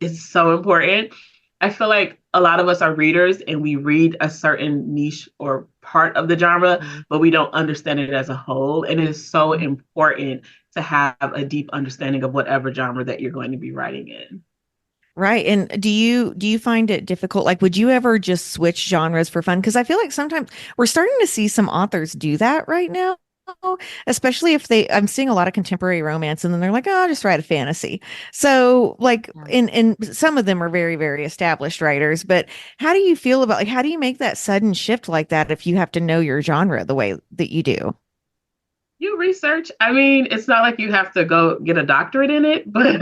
is so important. I feel like a lot of us are readers and we read a certain niche or part of the genre, but we don't understand it as a whole. And it is so important to have a deep understanding of whatever genre that you're going to be writing in. Right. And do you find it difficult? Like, would you ever just switch genres for fun? Because I feel like sometimes we're starting to see some authors do that right now, especially if I'm seeing a lot of contemporary romance and then they're like, oh, I'll just write a fantasy. So like in some of them are very, very established writers, but how do you feel about like how do you make that sudden shift like that if you have to know your genre the way that you do? You research. I mean, it's not like you have to go get a doctorate in it, but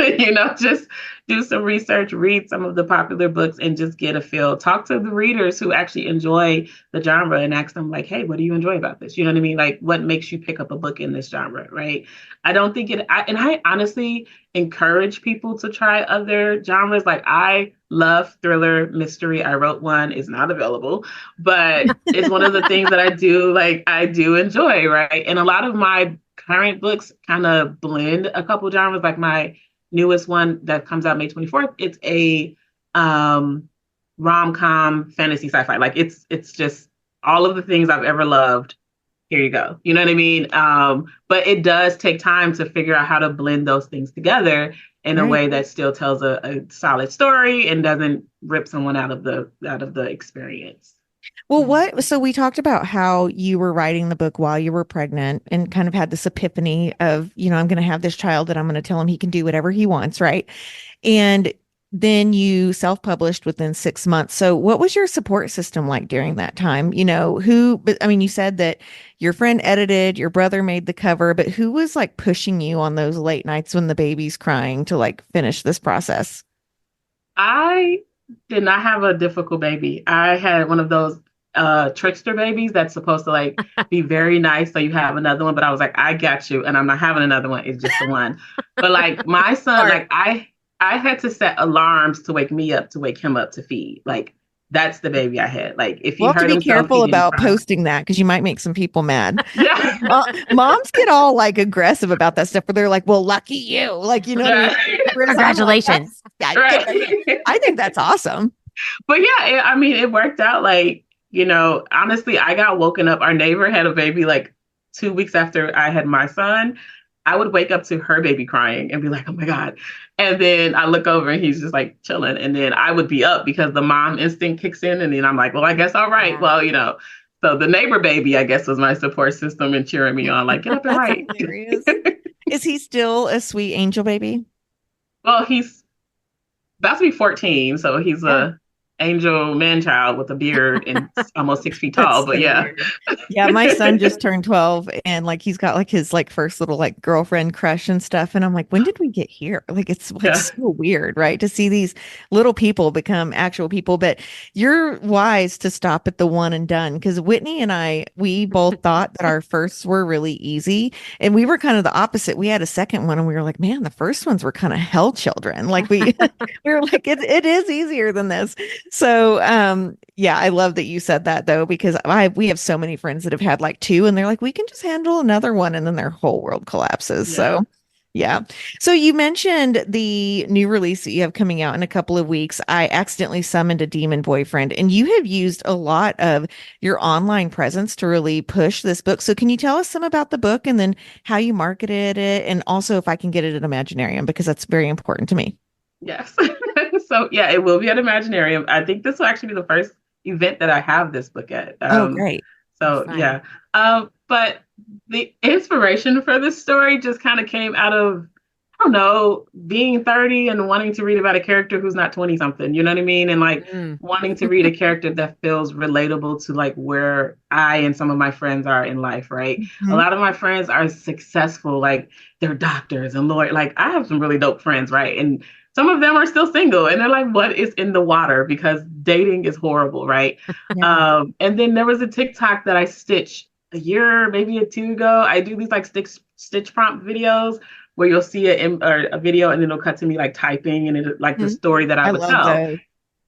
just do some research, read some of the popular books, and just get a feel. Talk to the readers who actually enjoy the genre and ask them, like, hey, what do you enjoy about this? You know what I mean? Like, what makes you pick up a book in this genre, right? I don't think and I honestly encourage people to try other genres. Like, I love thriller, mystery. I wrote one, is not available, but it's one of the things that I do enjoy, right? And a lot of my current books kind of blend a couple genres. Like my newest one that comes out May 24th, it's a rom-com fantasy sci-fi. Like it's just all of the things I've ever loved. Here you go. You know what I mean? But it does take time to figure out how to blend those things together in a way that still tells a solid story and doesn't rip someone out of the experience. Well, so we talked about how you were writing the book while you were pregnant and kind of had this epiphany of, I'm going to have this child and I'm going to tell him he can do whatever he wants, right? And then you self-published within 6 months. So what was your support system like during that time? But I mean, you said that your friend edited, your brother made the cover, but who was like pushing you on those late nights when the baby's crying to like finish this process? I did not have a difficult baby. I had one of those trickster babies that's supposed to like be very nice so you have another one, but I was like, I got you and I'm not having another one. It's just the one. But like my son, like I had to set alarms to wake me up to wake him up to feed. Like that's the baby I had. Like if he we'll have hurt to be himself, careful about posting that because you might make some people mad. Yeah. Moms get all like aggressive about that stuff where they're like, well, lucky you. Like, what I mean? Congratulations. Like, I think that's awesome. But yeah, I mean, it worked out. Like, honestly, I got woken up. Our neighbor had a baby like 2 weeks after I had my son. I would wake up to her baby crying and be like, oh my God. And then I look over and he's just like chilling. And then I would be up because the mom instinct kicks in. And then I'm like, well, I guess all right. Yeah. Well, so the neighbor baby, I guess, was my support system and cheering me on, like, get up and write. Is he still a sweet angel baby? Well, he's about to be 14. So he's a angel man child with a beard and almost 6 feet tall. But yeah. Yeah, my son just turned 12 and like he's got like his like first little like girlfriend crush and stuff. And I'm like, when did we get here? Like it's so weird, right? To see these little people become actual people. But you're wise to stop at the one and done because Whitney and we both thought that our firsts were really easy. And we were kind of the opposite. We had a second one and we were like, man, the first ones were kind of hell children. Like we were like, it is easier than this. So, yeah, I love that you said that though, because we have so many friends that have had like two and they're like, we can just handle another one. And then their whole world collapses. Yeah. So Yeah. So you mentioned the new release that you have coming out in a couple of weeks. I accidentally summoned a demon boyfriend, and you have used a lot of your online presence to really push this book. So can you tell us some about the book and then how you marketed it, and also if I can get it at Imaginarium, because that's very important to me. Yes. So yeah, it will be at Imaginarium. I think this will actually be the first event that I have this book at. Oh, great. So yeah. But the inspiration for this story just kind of came out of, I don't know, being 30 and wanting to read about a character who's not 20 something, you know what I mean? And like wanting to read a character that feels relatable to like where I and some of my friends are in life, right? A lot of my friends are successful, like they're doctors and lawyers. Like I have some really dope friends, right? And some of them are still single and they're like, what is in the water? Because dating is horrible, right? And then there was a TikTok that I stitched a year, maybe 2 ago. I do these like stitch prompt videos where you'll see a video and then it'll cut to me like typing and it like the story that I would tell. Those.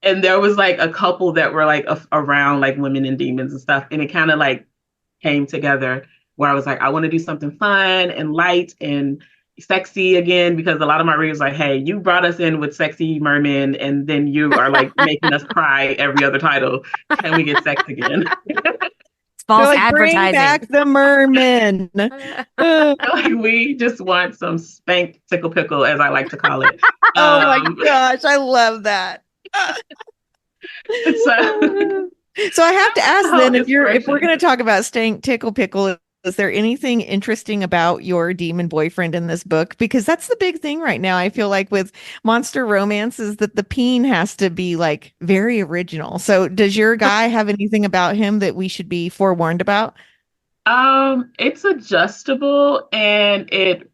And there was like a couple that were like around like women and demons and stuff. And it kind of like came together where I was like, I want to do something fun and light and sexy again, because a lot of my readers are like, hey, you brought us in with sexy mermen and then you are like making us cry every other title. Can we get sex again? False like, advertising. Bring back the merman. Like, we just want some spank tickle pickle, as I like to call it. Oh my gosh, I love that. So I have to ask then, if we're going to talk about stank tickle pickle, is there anything interesting about your demon boyfriend in this book? Because that's the big thing right now. I feel like with monster romances that the peen has to be like very original. So does your guy have anything about him that we should be forewarned about? It's adjustable and it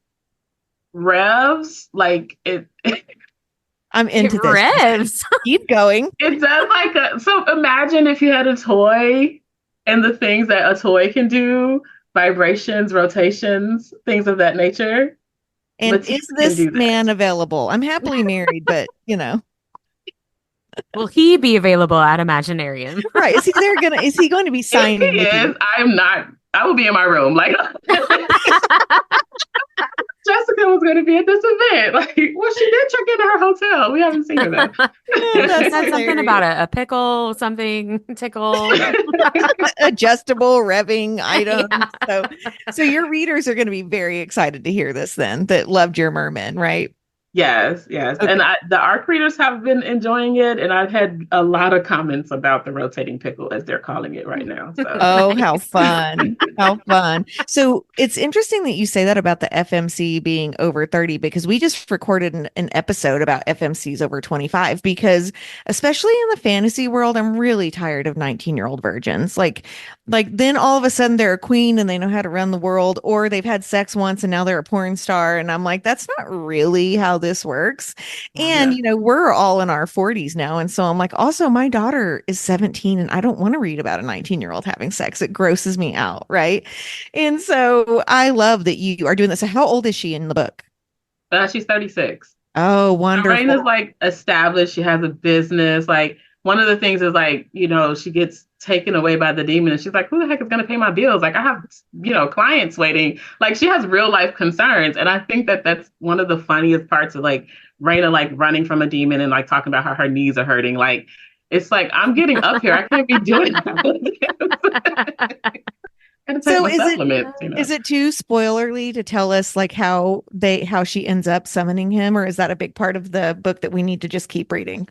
revs like it. I'm into this. Revs. Keep going. It does like so imagine if you had a toy and the things that a toy can do. Vibrations, rotations, things of that nature. And is this man available? I'm happily married, but you know. Will he be available at Imaginarium? Right. Is he going to be signing? If he is, I'm not. I will be in my room. Like Jessica was going to be at this event. Like, well, she did check into her hotel. We haven't seen her though. That's something about a pickle, something tickle, adjustable revving item. Yeah. So your readers are going to be very excited to hear this then, that loved your merman, right? Yes. Okay. And the ARC readers have been enjoying it. And I've had a lot of comments about the rotating pickle, as they're calling it right now. So. Oh, how fun. How fun. So it's interesting that you say that about the FMC being over 30, because we just recorded an episode about FMCs over 25, because especially in the fantasy world, I'm really tired of 19-year-old virgins. Like then all of a sudden they're a queen and they know how to run the world, or they've had sex once and now they're a porn star. And I'm like, that's not really how this works. And you know, we're all in our 40s now, and so I'm like, also my daughter is 17 and I don't want to read about a 19-year-old having sex. It grosses me out, right? And so I love that you are doing this. So how old is she in the book? She's 36. Oh, wonderful. Raina's like established. She has a business. Like one of the things is like, you know, she gets taken away by the demon and she's like, who the heck is going to pay my bills? Like I have, you know, clients waiting. Like she has real life concerns. And I think that that's one of the funniest parts of like Raina, like running from a demon and like talking about how her knees are hurting. Like, it's like, I'm getting up here. I can't be doing that. So is it too spoilerly to tell us like how she ends up summoning him, or is that a big part of the book that we need to just keep reading?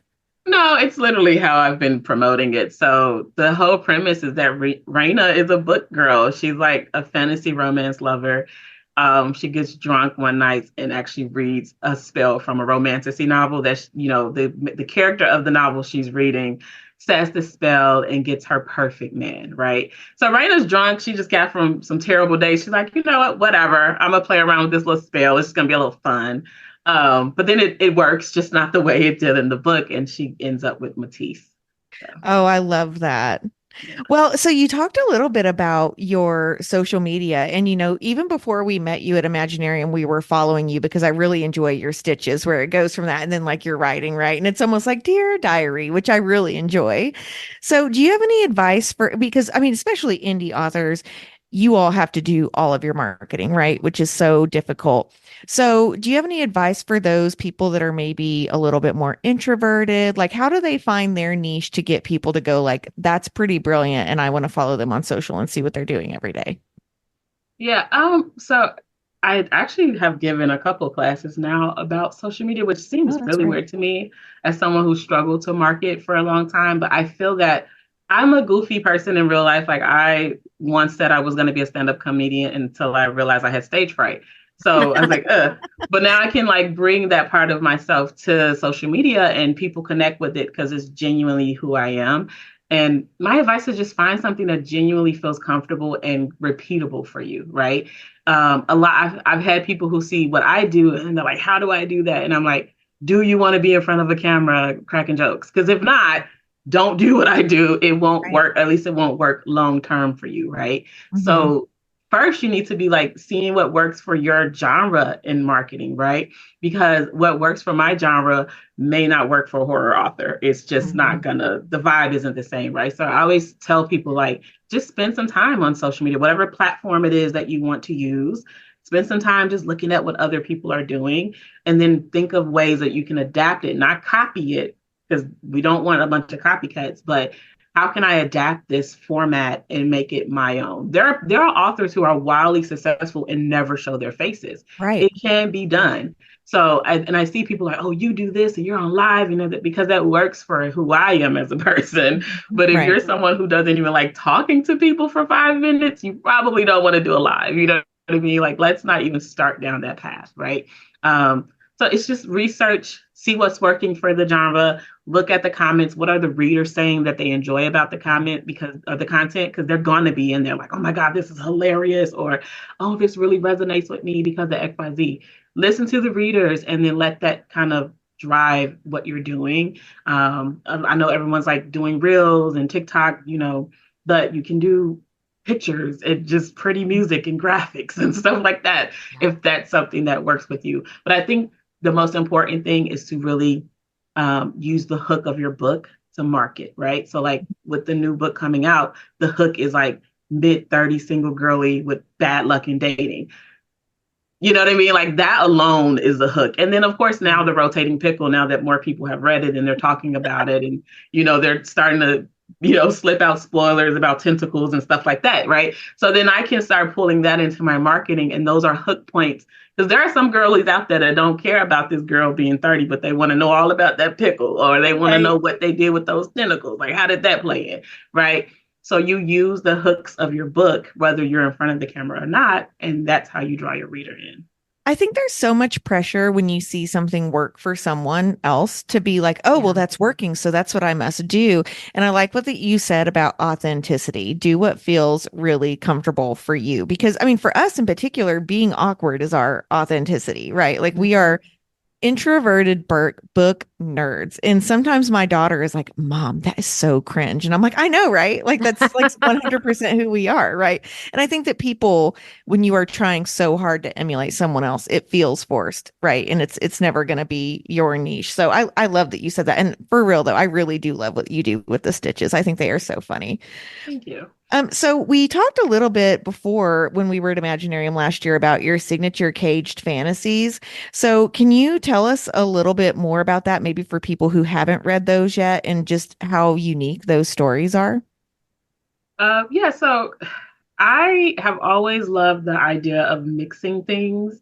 No, it's literally how I've been promoting it. So the whole premise is that Raina is a book girl. She's like a fantasy romance lover. She gets drunk one night and actually reads a spell from a romantasy novel that, you know, the character of the novel she's reading says the spell and gets her perfect man, right? So Raina's drunk. She just got from some terrible days. She's like, you know what, whatever. I'm going to play around with this little spell. It's going to be a little fun. But then it works, just not the way it did in the book. And she ends up with Matisse. So. Oh, I love that. Well, so you talked a little bit about your social media, and, you know, even before we met you at Imaginarium, we were following you because I really enjoy your stitches where it goes from that and then like your writing, right? And it's almost like Dear Diary, which I really enjoy. So do you have any advice because I mean, especially indie authors, you all have to do all of your marketing, right? Which is so difficult. So do you have any advice for those people that are maybe a little bit more introverted? Like, how do they find their niche to get people to go like, that's pretty brilliant, and I want to follow them on social and see what they're doing every day? Yeah. So I actually have given a couple classes now about social media, which Oh, seems that's really great. weird to me as someone who struggled to market for a long time. But I feel that I'm a goofy person in real life. Like I once said I was going to be a stand-up comedian until I realized I had stage fright. So I was like, ugh. But now I can like bring that part of myself to social media and people connect with it because it's genuinely who I am. And my advice is just find something that genuinely feels comfortable and repeatable for you, right? A lot I've had people who see what I do and they're like, how do I do that? And I'm like, do you want to be in front of a camera cracking jokes? Because if not, don't do what I do. It won't Right. work. At least it won't work long term for you, right? Mm-hmm. So first you need to be like seeing what works for your genre in marketing, right? Because what works for my genre may not work for a horror author. It's just Mm-hmm. not gonna, the vibe isn't the same, right? So I always tell people like, just spend some time on social media, whatever platform it is that you want to use. Spend some time just looking at what other people are doing and then think of ways that you can adapt it, not copy it, because we don't want a bunch of copycats, but how can I adapt this format and make it my own? There are authors who are wildly successful and never show their faces. Right. It can be done. So, I see people like, oh, you do this and you're on live, that because that works for who I am as a person. But if Right. you're someone who doesn't even like talking to people for 5 minutes, you probably don't want to do a live. You know what I mean? Like, let's not even start down that path, right? So it's just research, see what's working for the genre, look at the comments. What are the readers saying that they enjoy about the comment because of the content? Because they're going to be in there like, oh my God, this is hilarious. Or, oh, this really resonates with me because of XYZ. Listen to the readers and then let that kind of drive what you're doing. I know everyone's like doing reels and TikTok, but you can do pictures and just pretty music and graphics and stuff like that if that's something that works with you. But I think the most important thing is to really use the hook of your book to market, right? So like with the new book coming out, the hook is like mid-30 single girly with bad luck in dating. You know what I mean? Like that alone is the hook. And then of course now the rotating pickle, now that more people have read it and they're talking about it and, they're starting to, slip out spoilers about tentacles and stuff like that, right? So then I can start pulling that into my marketing and those are hook points. Because there are some girlies out there that don't care about this girl being 30, but they want to know all about that pickle or they want to know what they did with those tentacles. Like, how did that play in, right? So you use the hooks of your book, whether you're in front of the camera or not, and that's how you draw your reader in. I think there's so much pressure when you see something work for someone else to be like, oh, well, that's working. So that's what I must do. And I like what you said about authenticity. Do what feels really comfortable for you. Because, I mean, for us in particular, being awkward is our authenticity, right? Like we are introverted book nerds. And sometimes my daughter is like, Mom, that is so cringe. And I'm like, I know, right? Like that's like 100% who we are, right? And I think that people, when you are trying so hard to emulate someone else, it feels forced, right? And it's never going to be your niche. So I love that you said that. And for real though, I really do love what you do with the stitches. I think they are so funny. Thank you. So we talked a little bit before when we were at Imaginarium last year about your signature Caged Fantasies. So can you tell us a little bit more about that, maybe for people who haven't read those yet, and just how unique those stories are? Yeah, so I have always loved the idea of mixing things.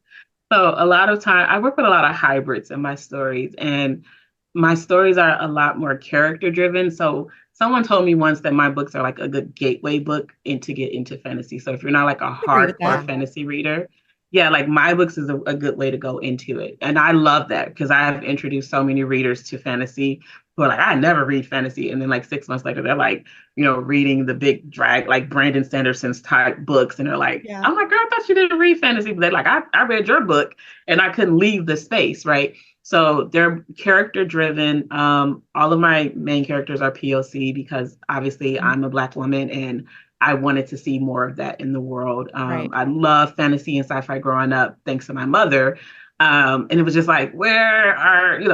So a lot of time I work with a lot of hybrids in my stories, and my stories are a lot more character driven. So someone told me once that my books are like a good gateway book to get into fantasy. So if you're not like a hardcore fantasy reader, yeah, like my books is a good way to go into it. And I love that because I have introduced so many readers to fantasy who are like, I never read fantasy. And then like 6 months later, they're like, reading the big drag, like Brandon Sanderson's type books. And they're like, I'm like, girl, I thought you didn't read fantasy. But they're like, I read your book and I couldn't leave the space, right? So they're character driven. All of my main characters are POC because obviously I'm a Black woman and I wanted to see more of that in the world. I love fantasy and sci-fi growing up, thanks to my mother. And it was just like, where am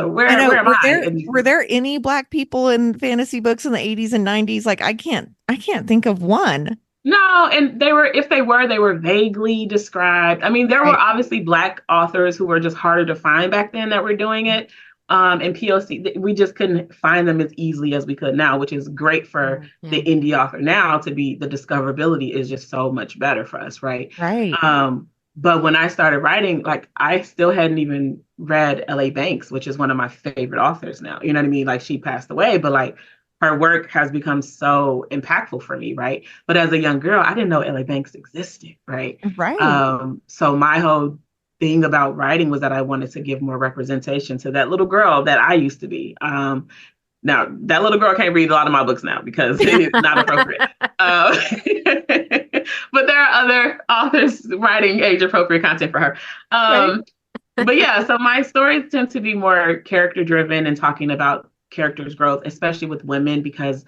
I? Were there any Black people in fantasy books in the 80s and 90s? Like, I can't think of one. No, and they were vaguely described. I mean, there were Right. obviously Black authors who were just harder to find back then that were doing it. And POC, we just couldn't find them as easily as we could now, which is great for the indie author now to be the discoverability is just so much better for us, right? Right. But when I started writing, like I still hadn't even read L.A. Banks, which is one of my favorite authors now. You know what I mean? Like she passed away, but like her work has become so impactful for me, right? But as a young girl, I didn't know L.A. Banks existed, right? Right. So my whole thing about writing was that I wanted to give more representation to that little girl that I used to be. Now, that little girl can't read a lot of my books now because it is not appropriate. But there are other authors writing age appropriate content for her. Right. But yeah, so my stories tend to be more character driven and talking about characters' growth, especially with women, because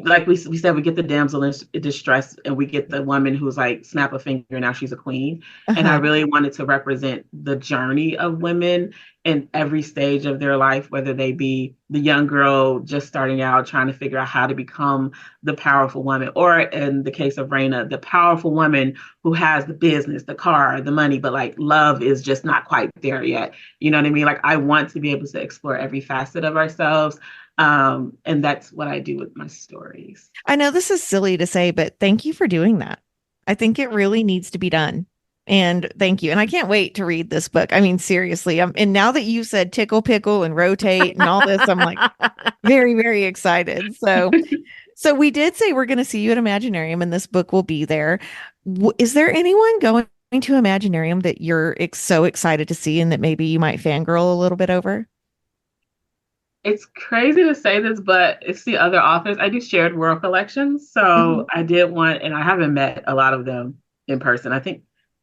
like we said, we get the damsel in distress and we get the woman who's like, snap a finger, now she's a queen. And I Uh-huh. really wanted to represent the journey of women in every stage of their life, whether they be the young girl just starting out, trying to figure out how to become the powerful woman, or in the case of Raina, the powerful woman who has the business, the car, the money, but like love is just not quite there yet. You know what I mean? Like I want to be able to explore every facet of ourselves. And that's what I do with my stories. I know this is silly to say, but thank you for doing that. I think it really needs to be done. And thank you. And I can't wait to read this book. I mean, seriously. And now that you said tickle pickle and rotate and all this, I'm like very, very excited. So we did say we're going to see you at Imaginarium and this book will be there. Is there anyone going to Imaginarium that you're so excited to see and that maybe you might fangirl a little bit over? It's crazy to say this, but it's the other authors. I do shared world collections. Mhm. So I did one, and I haven't met a lot of them in person. I think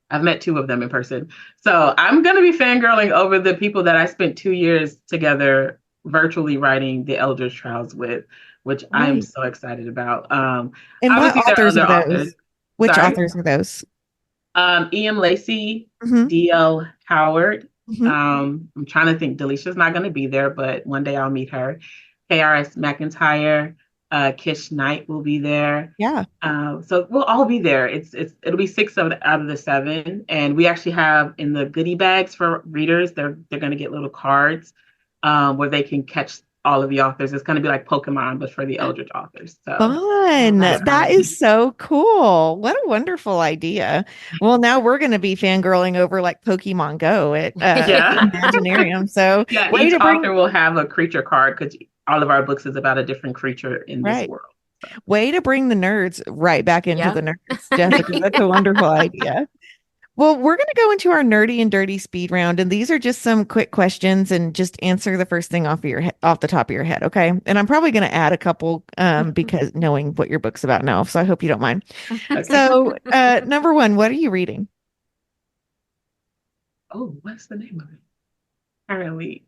I've met two of them in person. So I'm going to be fangirling over the people that I spent 2 years together virtually writing the Eldritch Trials with, which I'm Right. so excited about. And what Obviously, there are authors other are authors. those? Which Sorry. authors are those? E.M. Lacey, Hmm. D.L. Howard. Hmm. I'm trying to think. Delicia's not going to be there, but one day I'll meet her. K.R.S. McIntyre, Kish Knight will be there. Yeah. So we'll all be there. It'll be six out of the seven, and we actually have in the goodie bags for readers. They're going to get little cards where they can catch all of the authors. It's going to be like Pokemon, but for the Eldritch authors. So Fun. That's That fun. is so cool. What a wonderful idea. Well, now we're going to be fangirling over like Pokemon Go at yeah. Imaginarium. So Yeah, way each to bring author will have a creature card because all of our books is about a different creature in this right. world. So. Way to bring the nerds right back into the Yep. nerds, Jessica. That's a wonderful idea. Well, we're going to go into our nerdy and dirty speed round, and these are just some quick questions, and just answer the first thing off the top of your head, okay? And I'm probably going to add a couple, because knowing what your book's about now, so I hope you don't mind. Okay. So, number one, what are you reading? Oh, what's the name of it? Currently,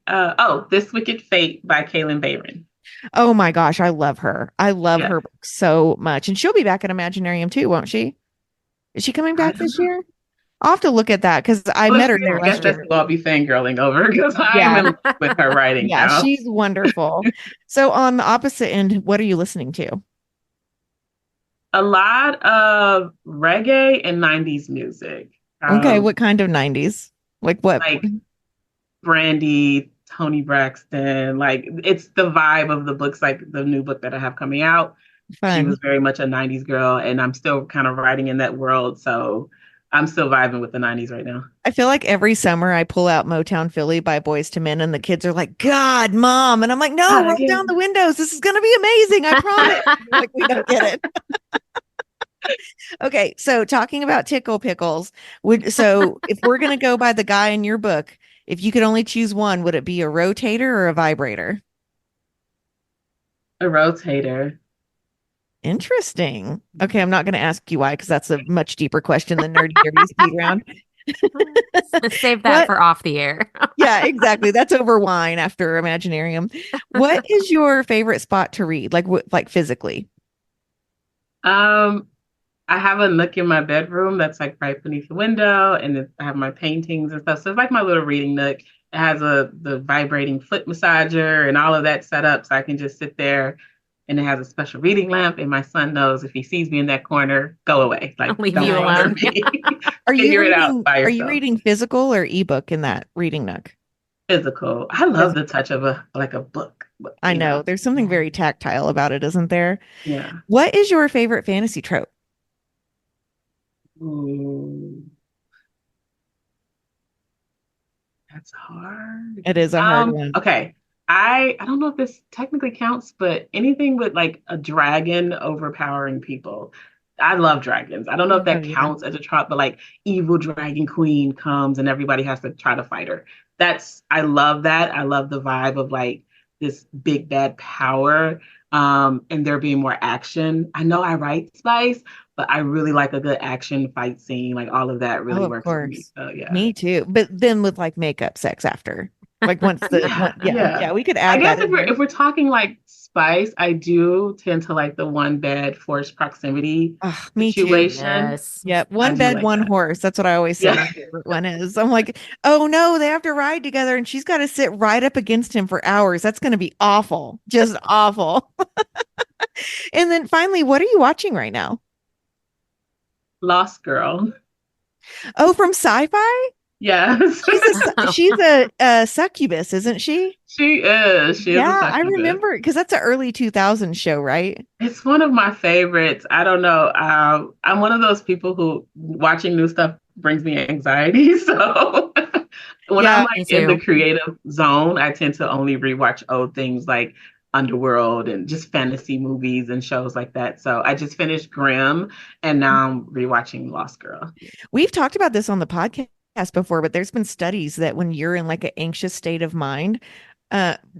This Wicked Fate by Kaylin Bayron. Oh my gosh, I love her. I love Yeah. her book so much, and she'll be back at Imaginarium too, won't she? Is she coming I back don't this know. year? I'll have to look at that because I met her there I guess last that's year. who I'll be fangirling over because I am Yeah. in love with her writing Yeah, now. she's wonderful. So on the opposite end, what are you listening to? A lot of reggae and 90s music. Okay, what kind of 90s? Like what? Like Brandy, Tony Braxton. Like it's the vibe of the books, like the new book that I have coming out. She Fun. was very much a 90s girl, and I'm still kind of writing in that world. So I'm still vibing with the 90s right now. I feel like every summer I pull out Motown Philly by Boys to Men, and the kids are like, God, Mom. And I'm like, no, God, roll down the windows. This is going to be amazing. I promise. Like, we don't get it. Okay, so talking about tickle pickles, so if we're going to go by the guy in your book, if you could only choose one, would it be a rotator or a vibrator? A rotator. Interesting. Okay, I'm not going to ask you why because that's a much deeper question than nerdy dirty speed round. Save that for off the air. Yeah, exactly. That's over wine after Imaginarium. What is your favorite spot to read? Like physically? Um, I have a nook in my bedroom that's like right beneath the window, and I have my paintings and stuff. So it's like my little reading nook. It has the vibrating foot massager and all of that set up, so I can just sit there and it has a special reading lamp. And my son knows if he sees me in that corner, go away. Like, I'll leave don't you bother alone. me. Are you Figure it out reading, by are you yourself. reading physical or ebook in that reading nook? Physical. I love the touch of a book. I know. There's something very tactile about it, isn't there? Yeah. What is your favorite fantasy trope? Ooh, that's hard. It is a hard one. Okay. I don't know if this technically counts, but anything with like a dragon overpowering people. I love dragons. I don't know if that counts as a trope, but like evil dragon queen comes and everybody has to try to fight her. I love that. I love the vibe of like this big bad power, and there being more action. I know I write spice, but I really like a good action fight scene. Like all of that really works for me. So yeah. Me too. But then with like makeup sex after. Like once we could add I guess that if we're talking like spice, I do tend to like the one bed forced proximity situation. Yes. Yep. One bed, one horse. That's what I always say my favorite one is. I'm like, oh no, they have to ride together and she's got to sit right up against him for hours. That's going to be awful. Just awful. And then finally, what are you watching right now? Lost Girl. Oh, from Sci-Fi? Yes. She's a succubus, isn't she? She is. She is a succubus. I remember because that's an early 2000s show, right? It's one of my favorites. I don't know. I'm one of those people who watching new stuff brings me anxiety. So when I'm like in the creative zone, I tend to only rewatch old things like Underworld and just fantasy movies and shows like that. So I just finished Grimm and now I'm rewatching Lost Girl. We've talked about this on the podcast before, but there's been studies that when you're in like an anxious state of mind,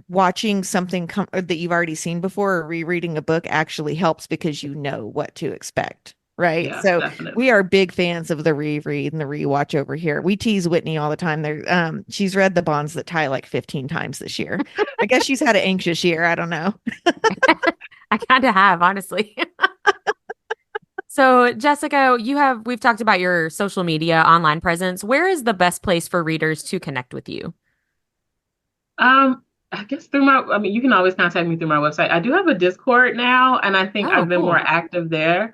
watching something that you've already seen before or rereading a book actually helps because you know what to expect. Right. Yeah, so definitely. We are big fans of the reread and the rewatch over here. We tease Whitney all the time. There, she's read The Bonds That Tie like 15 times this year. I guess she's had an anxious year. I don't know. I kind of have, honestly. So, Jessica, we've talked about your social media online presence. Where is the best place for readers to connect with you? I guess you can always contact me through my website. I do have a Discord now, and I think I've been more active there.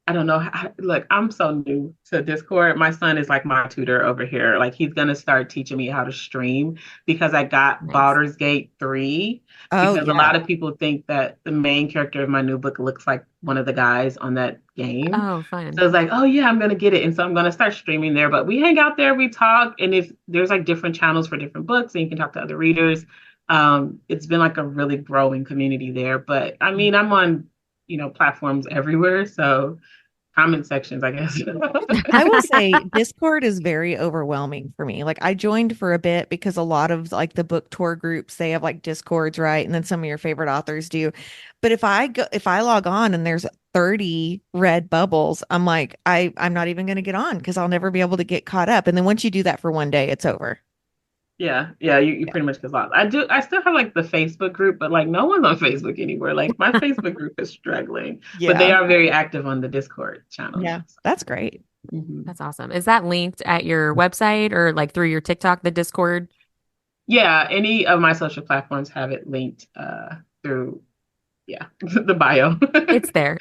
I don't know. Look, I'm so new to Discord. My son is like my tutor over here. Like he's going to start teaching me how to stream because I got Baldur's Gate 3. Because a lot of people think that the main character of my new book looks like one of the guys on that game. Oh, fun. So it's like, oh yeah, I'm going to get it. And so I'm going to start streaming there. But we hang out there, we talk. And if there's like different channels for different books and you can talk to other readers, it's been like a really growing community there. But I mean, I'm on, platforms everywhere. So comment sections, I guess. I will say Discord is very overwhelming for me. Like I joined for a bit because a lot of like the book tour groups, they have like Discords, right? And then some of your favorite authors do. But if I log on and there's 30 red bubbles, I'm like, I'm not even going to get on because I'll never be able to get caught up. And then once you do that for one day, it's over. Yeah, you pretty much get lost. I still have like the Facebook group, but like no one's on Facebook anymore. Like my Facebook group is struggling, but they are very active on the Discord channel. Yeah, that's great. Mm-hmm. That's awesome. Is that linked at your website or like through your TikTok, the Discord? Yeah, any of my social platforms have it linked through the bio. It's there.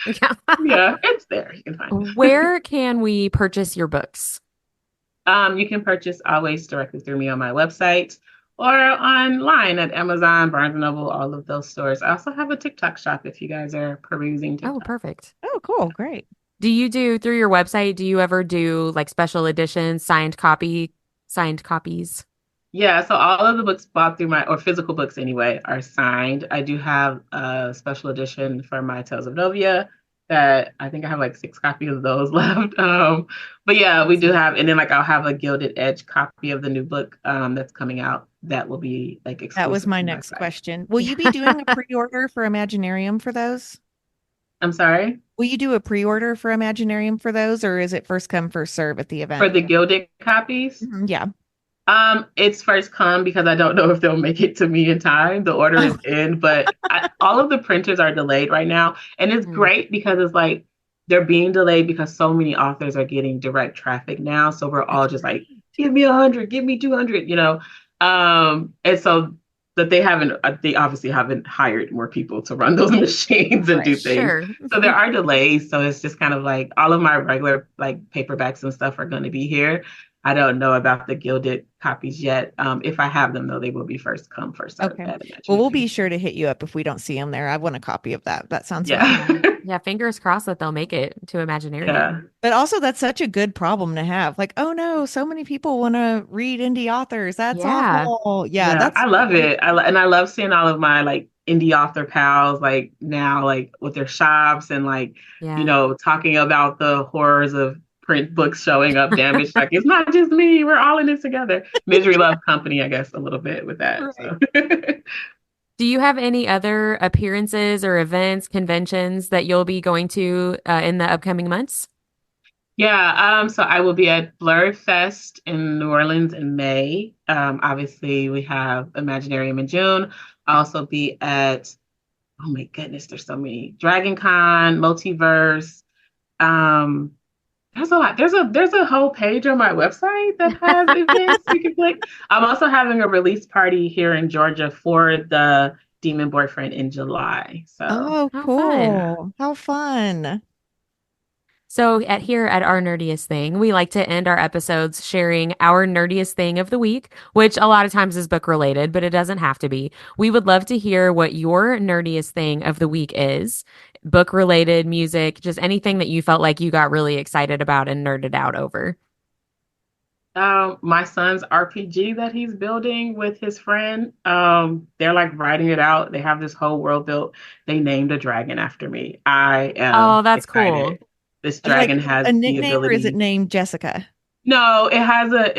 Yeah, it's there. You can find it. Where can we purchase your books? You can purchase always directly through me on my website or online at Amazon, Barnes & Noble, all of those stores. I also have a TikTok shop if you guys are perusing TikTok. Oh, perfect. Oh, cool. Great. Do you do through your website, do you ever do like special editions, signed copies? Yeah, so all of the books bought through or physical books anyway, are signed. I do have a special edition for my Tales of Novia that I think I have like 6 copies of those left. But yeah, we do have, and then like I'll have a Gilded Edge copy of the new book that's coming out. That will be like exclusive. That was my next question. Will you be doing a pre-order for Imaginarium for those? I'm sorry? Will you do a pre-order for Imaginarium for those, or is it first come, first serve at the event? For the Gilded copies? Mm-hmm, yeah. It's first come because I don't know if they'll make it to me in time. The order is in, but all of the printers are delayed right now. And it's great because it's like they're being delayed because so many authors are getting direct traffic now. So we're all just like, give me 100, give me 200, And so that they obviously haven't hired more people to run those machines and do things. Sure. So there are delays. So it's just kind of like all of my regular like paperbacks and stuff are going to be here. I don't know about the gilded copies yet. If I have them, though, they will be first come, first served. Okay. Well, we'll be sure to hit you up if we don't see them there. I want a copy of that. That sounds fun. Yeah, fingers crossed that they'll make it to Imaginarium. Yeah. But also, that's such a good problem to have. Like, oh no, so many people want to read indie authors. That's awful. Yeah, I love it. I love seeing all of my like indie author pals like now like with their shops and like you know talking about the horrors of print books showing up damaged. Like it's not just me, we're all in this together. Misery love company, I guess, a little bit with that. Right. So. Do you have any other appearances or events, conventions that you'll be going to in the upcoming months? Yeah, so I will be at Blur Fest in New Orleans in May. Obviously we have Imaginarium in June. I'll also be at, oh my goodness, there's so many. Dragon Con, Multiverse. There's a lot. There's a whole page on my website that has events you can click. I'm also having a release party here in Georgia for the Demon Boyfriend in July. So cool. How fun. So here at Our Nerdiest Thing, we like to end our episodes sharing our nerdiest thing of the week, which a lot of times is book related, but it doesn't have to be. We would love to hear what your nerdiest thing of the week is. Book related, music, just anything that you felt like you got really excited about and nerded out over. My son's RPG that he's building with his friend. They're like writing it out. They have this whole world built. They named a dragon after me. I am that's excited. Cool. This dragon has a nickname, the ability. or is it named Jessica? No, it has but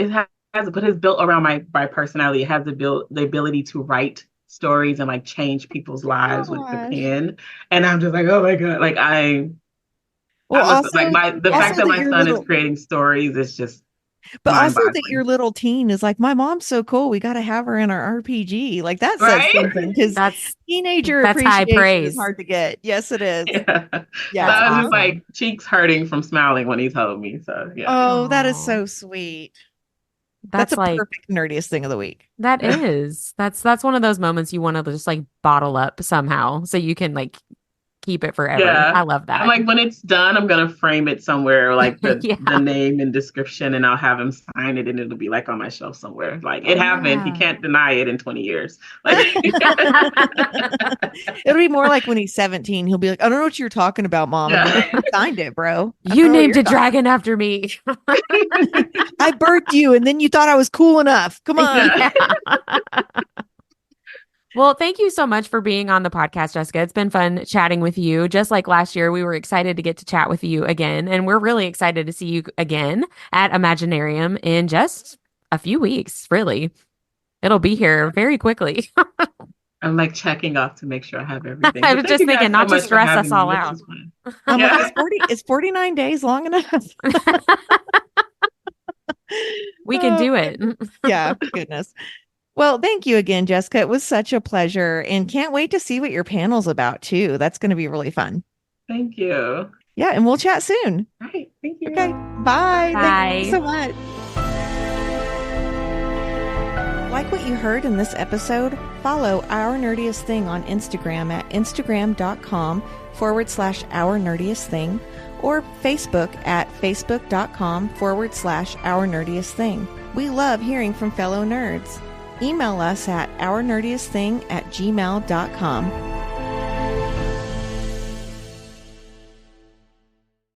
it's built around my personality. It has the ability to write stories and like change people's lives with the pen. And I'm just like, oh my God. Like the fact that my son is creating stories is just but also that your little teen is like, my mom's so cool, we got to have her in our RPG. Like that says something, because that's teenager appreciation is hard to get. Yes, it is. Yeah. I was just like cheeks hurting from smiling when he told me. So yeah. Oh, that is so sweet. That's a like, perfect nerdiest thing of the week. That is. That's one of those moments you want to just like bottle up somehow so you can like keep it forever. Yeah. I love that. I'm like, when it's done, I'm gonna frame it somewhere, like the name and description, and I'll have him sign it, and it'll be like on my shelf somewhere. Like it happened. He can't deny it in 20 years. Like it'll be more like when he's 17, he'll be like, I don't know what you're talking about, Mom. Like, you signed it, bro. You named a dragon after me. I birthed you, and then you thought I was cool enough. Come on. Yeah. Well, thank you so much for being on the podcast, Jessica. It's been fun chatting with you. Just like last year, we were excited to get to chat with you again. And we're really excited to see you again at Imaginarium in just a few weeks, really. It'll be here very quickly. I'm like checking off to make sure I have everything. I was just thinking, not to stress us all out. I'm like, is 49 days long enough? We can do it. Yeah, goodness. Well, thank you again, Jessica. It was such a pleasure, and can't wait to see what your panel's about too. That's going to be really fun. Thank you. Yeah, and we'll chat soon. All right. Thank you. Okay. Bye. Thank you so much. Like what you heard in this episode? Follow Our Nerdiest Thing on Instagram at instagram.com/Our Nerdiest Thing or Facebook at facebook.com/Our Nerdiest Thing. We love hearing from fellow nerds. Email us at ournerdiestthing@gmail.com.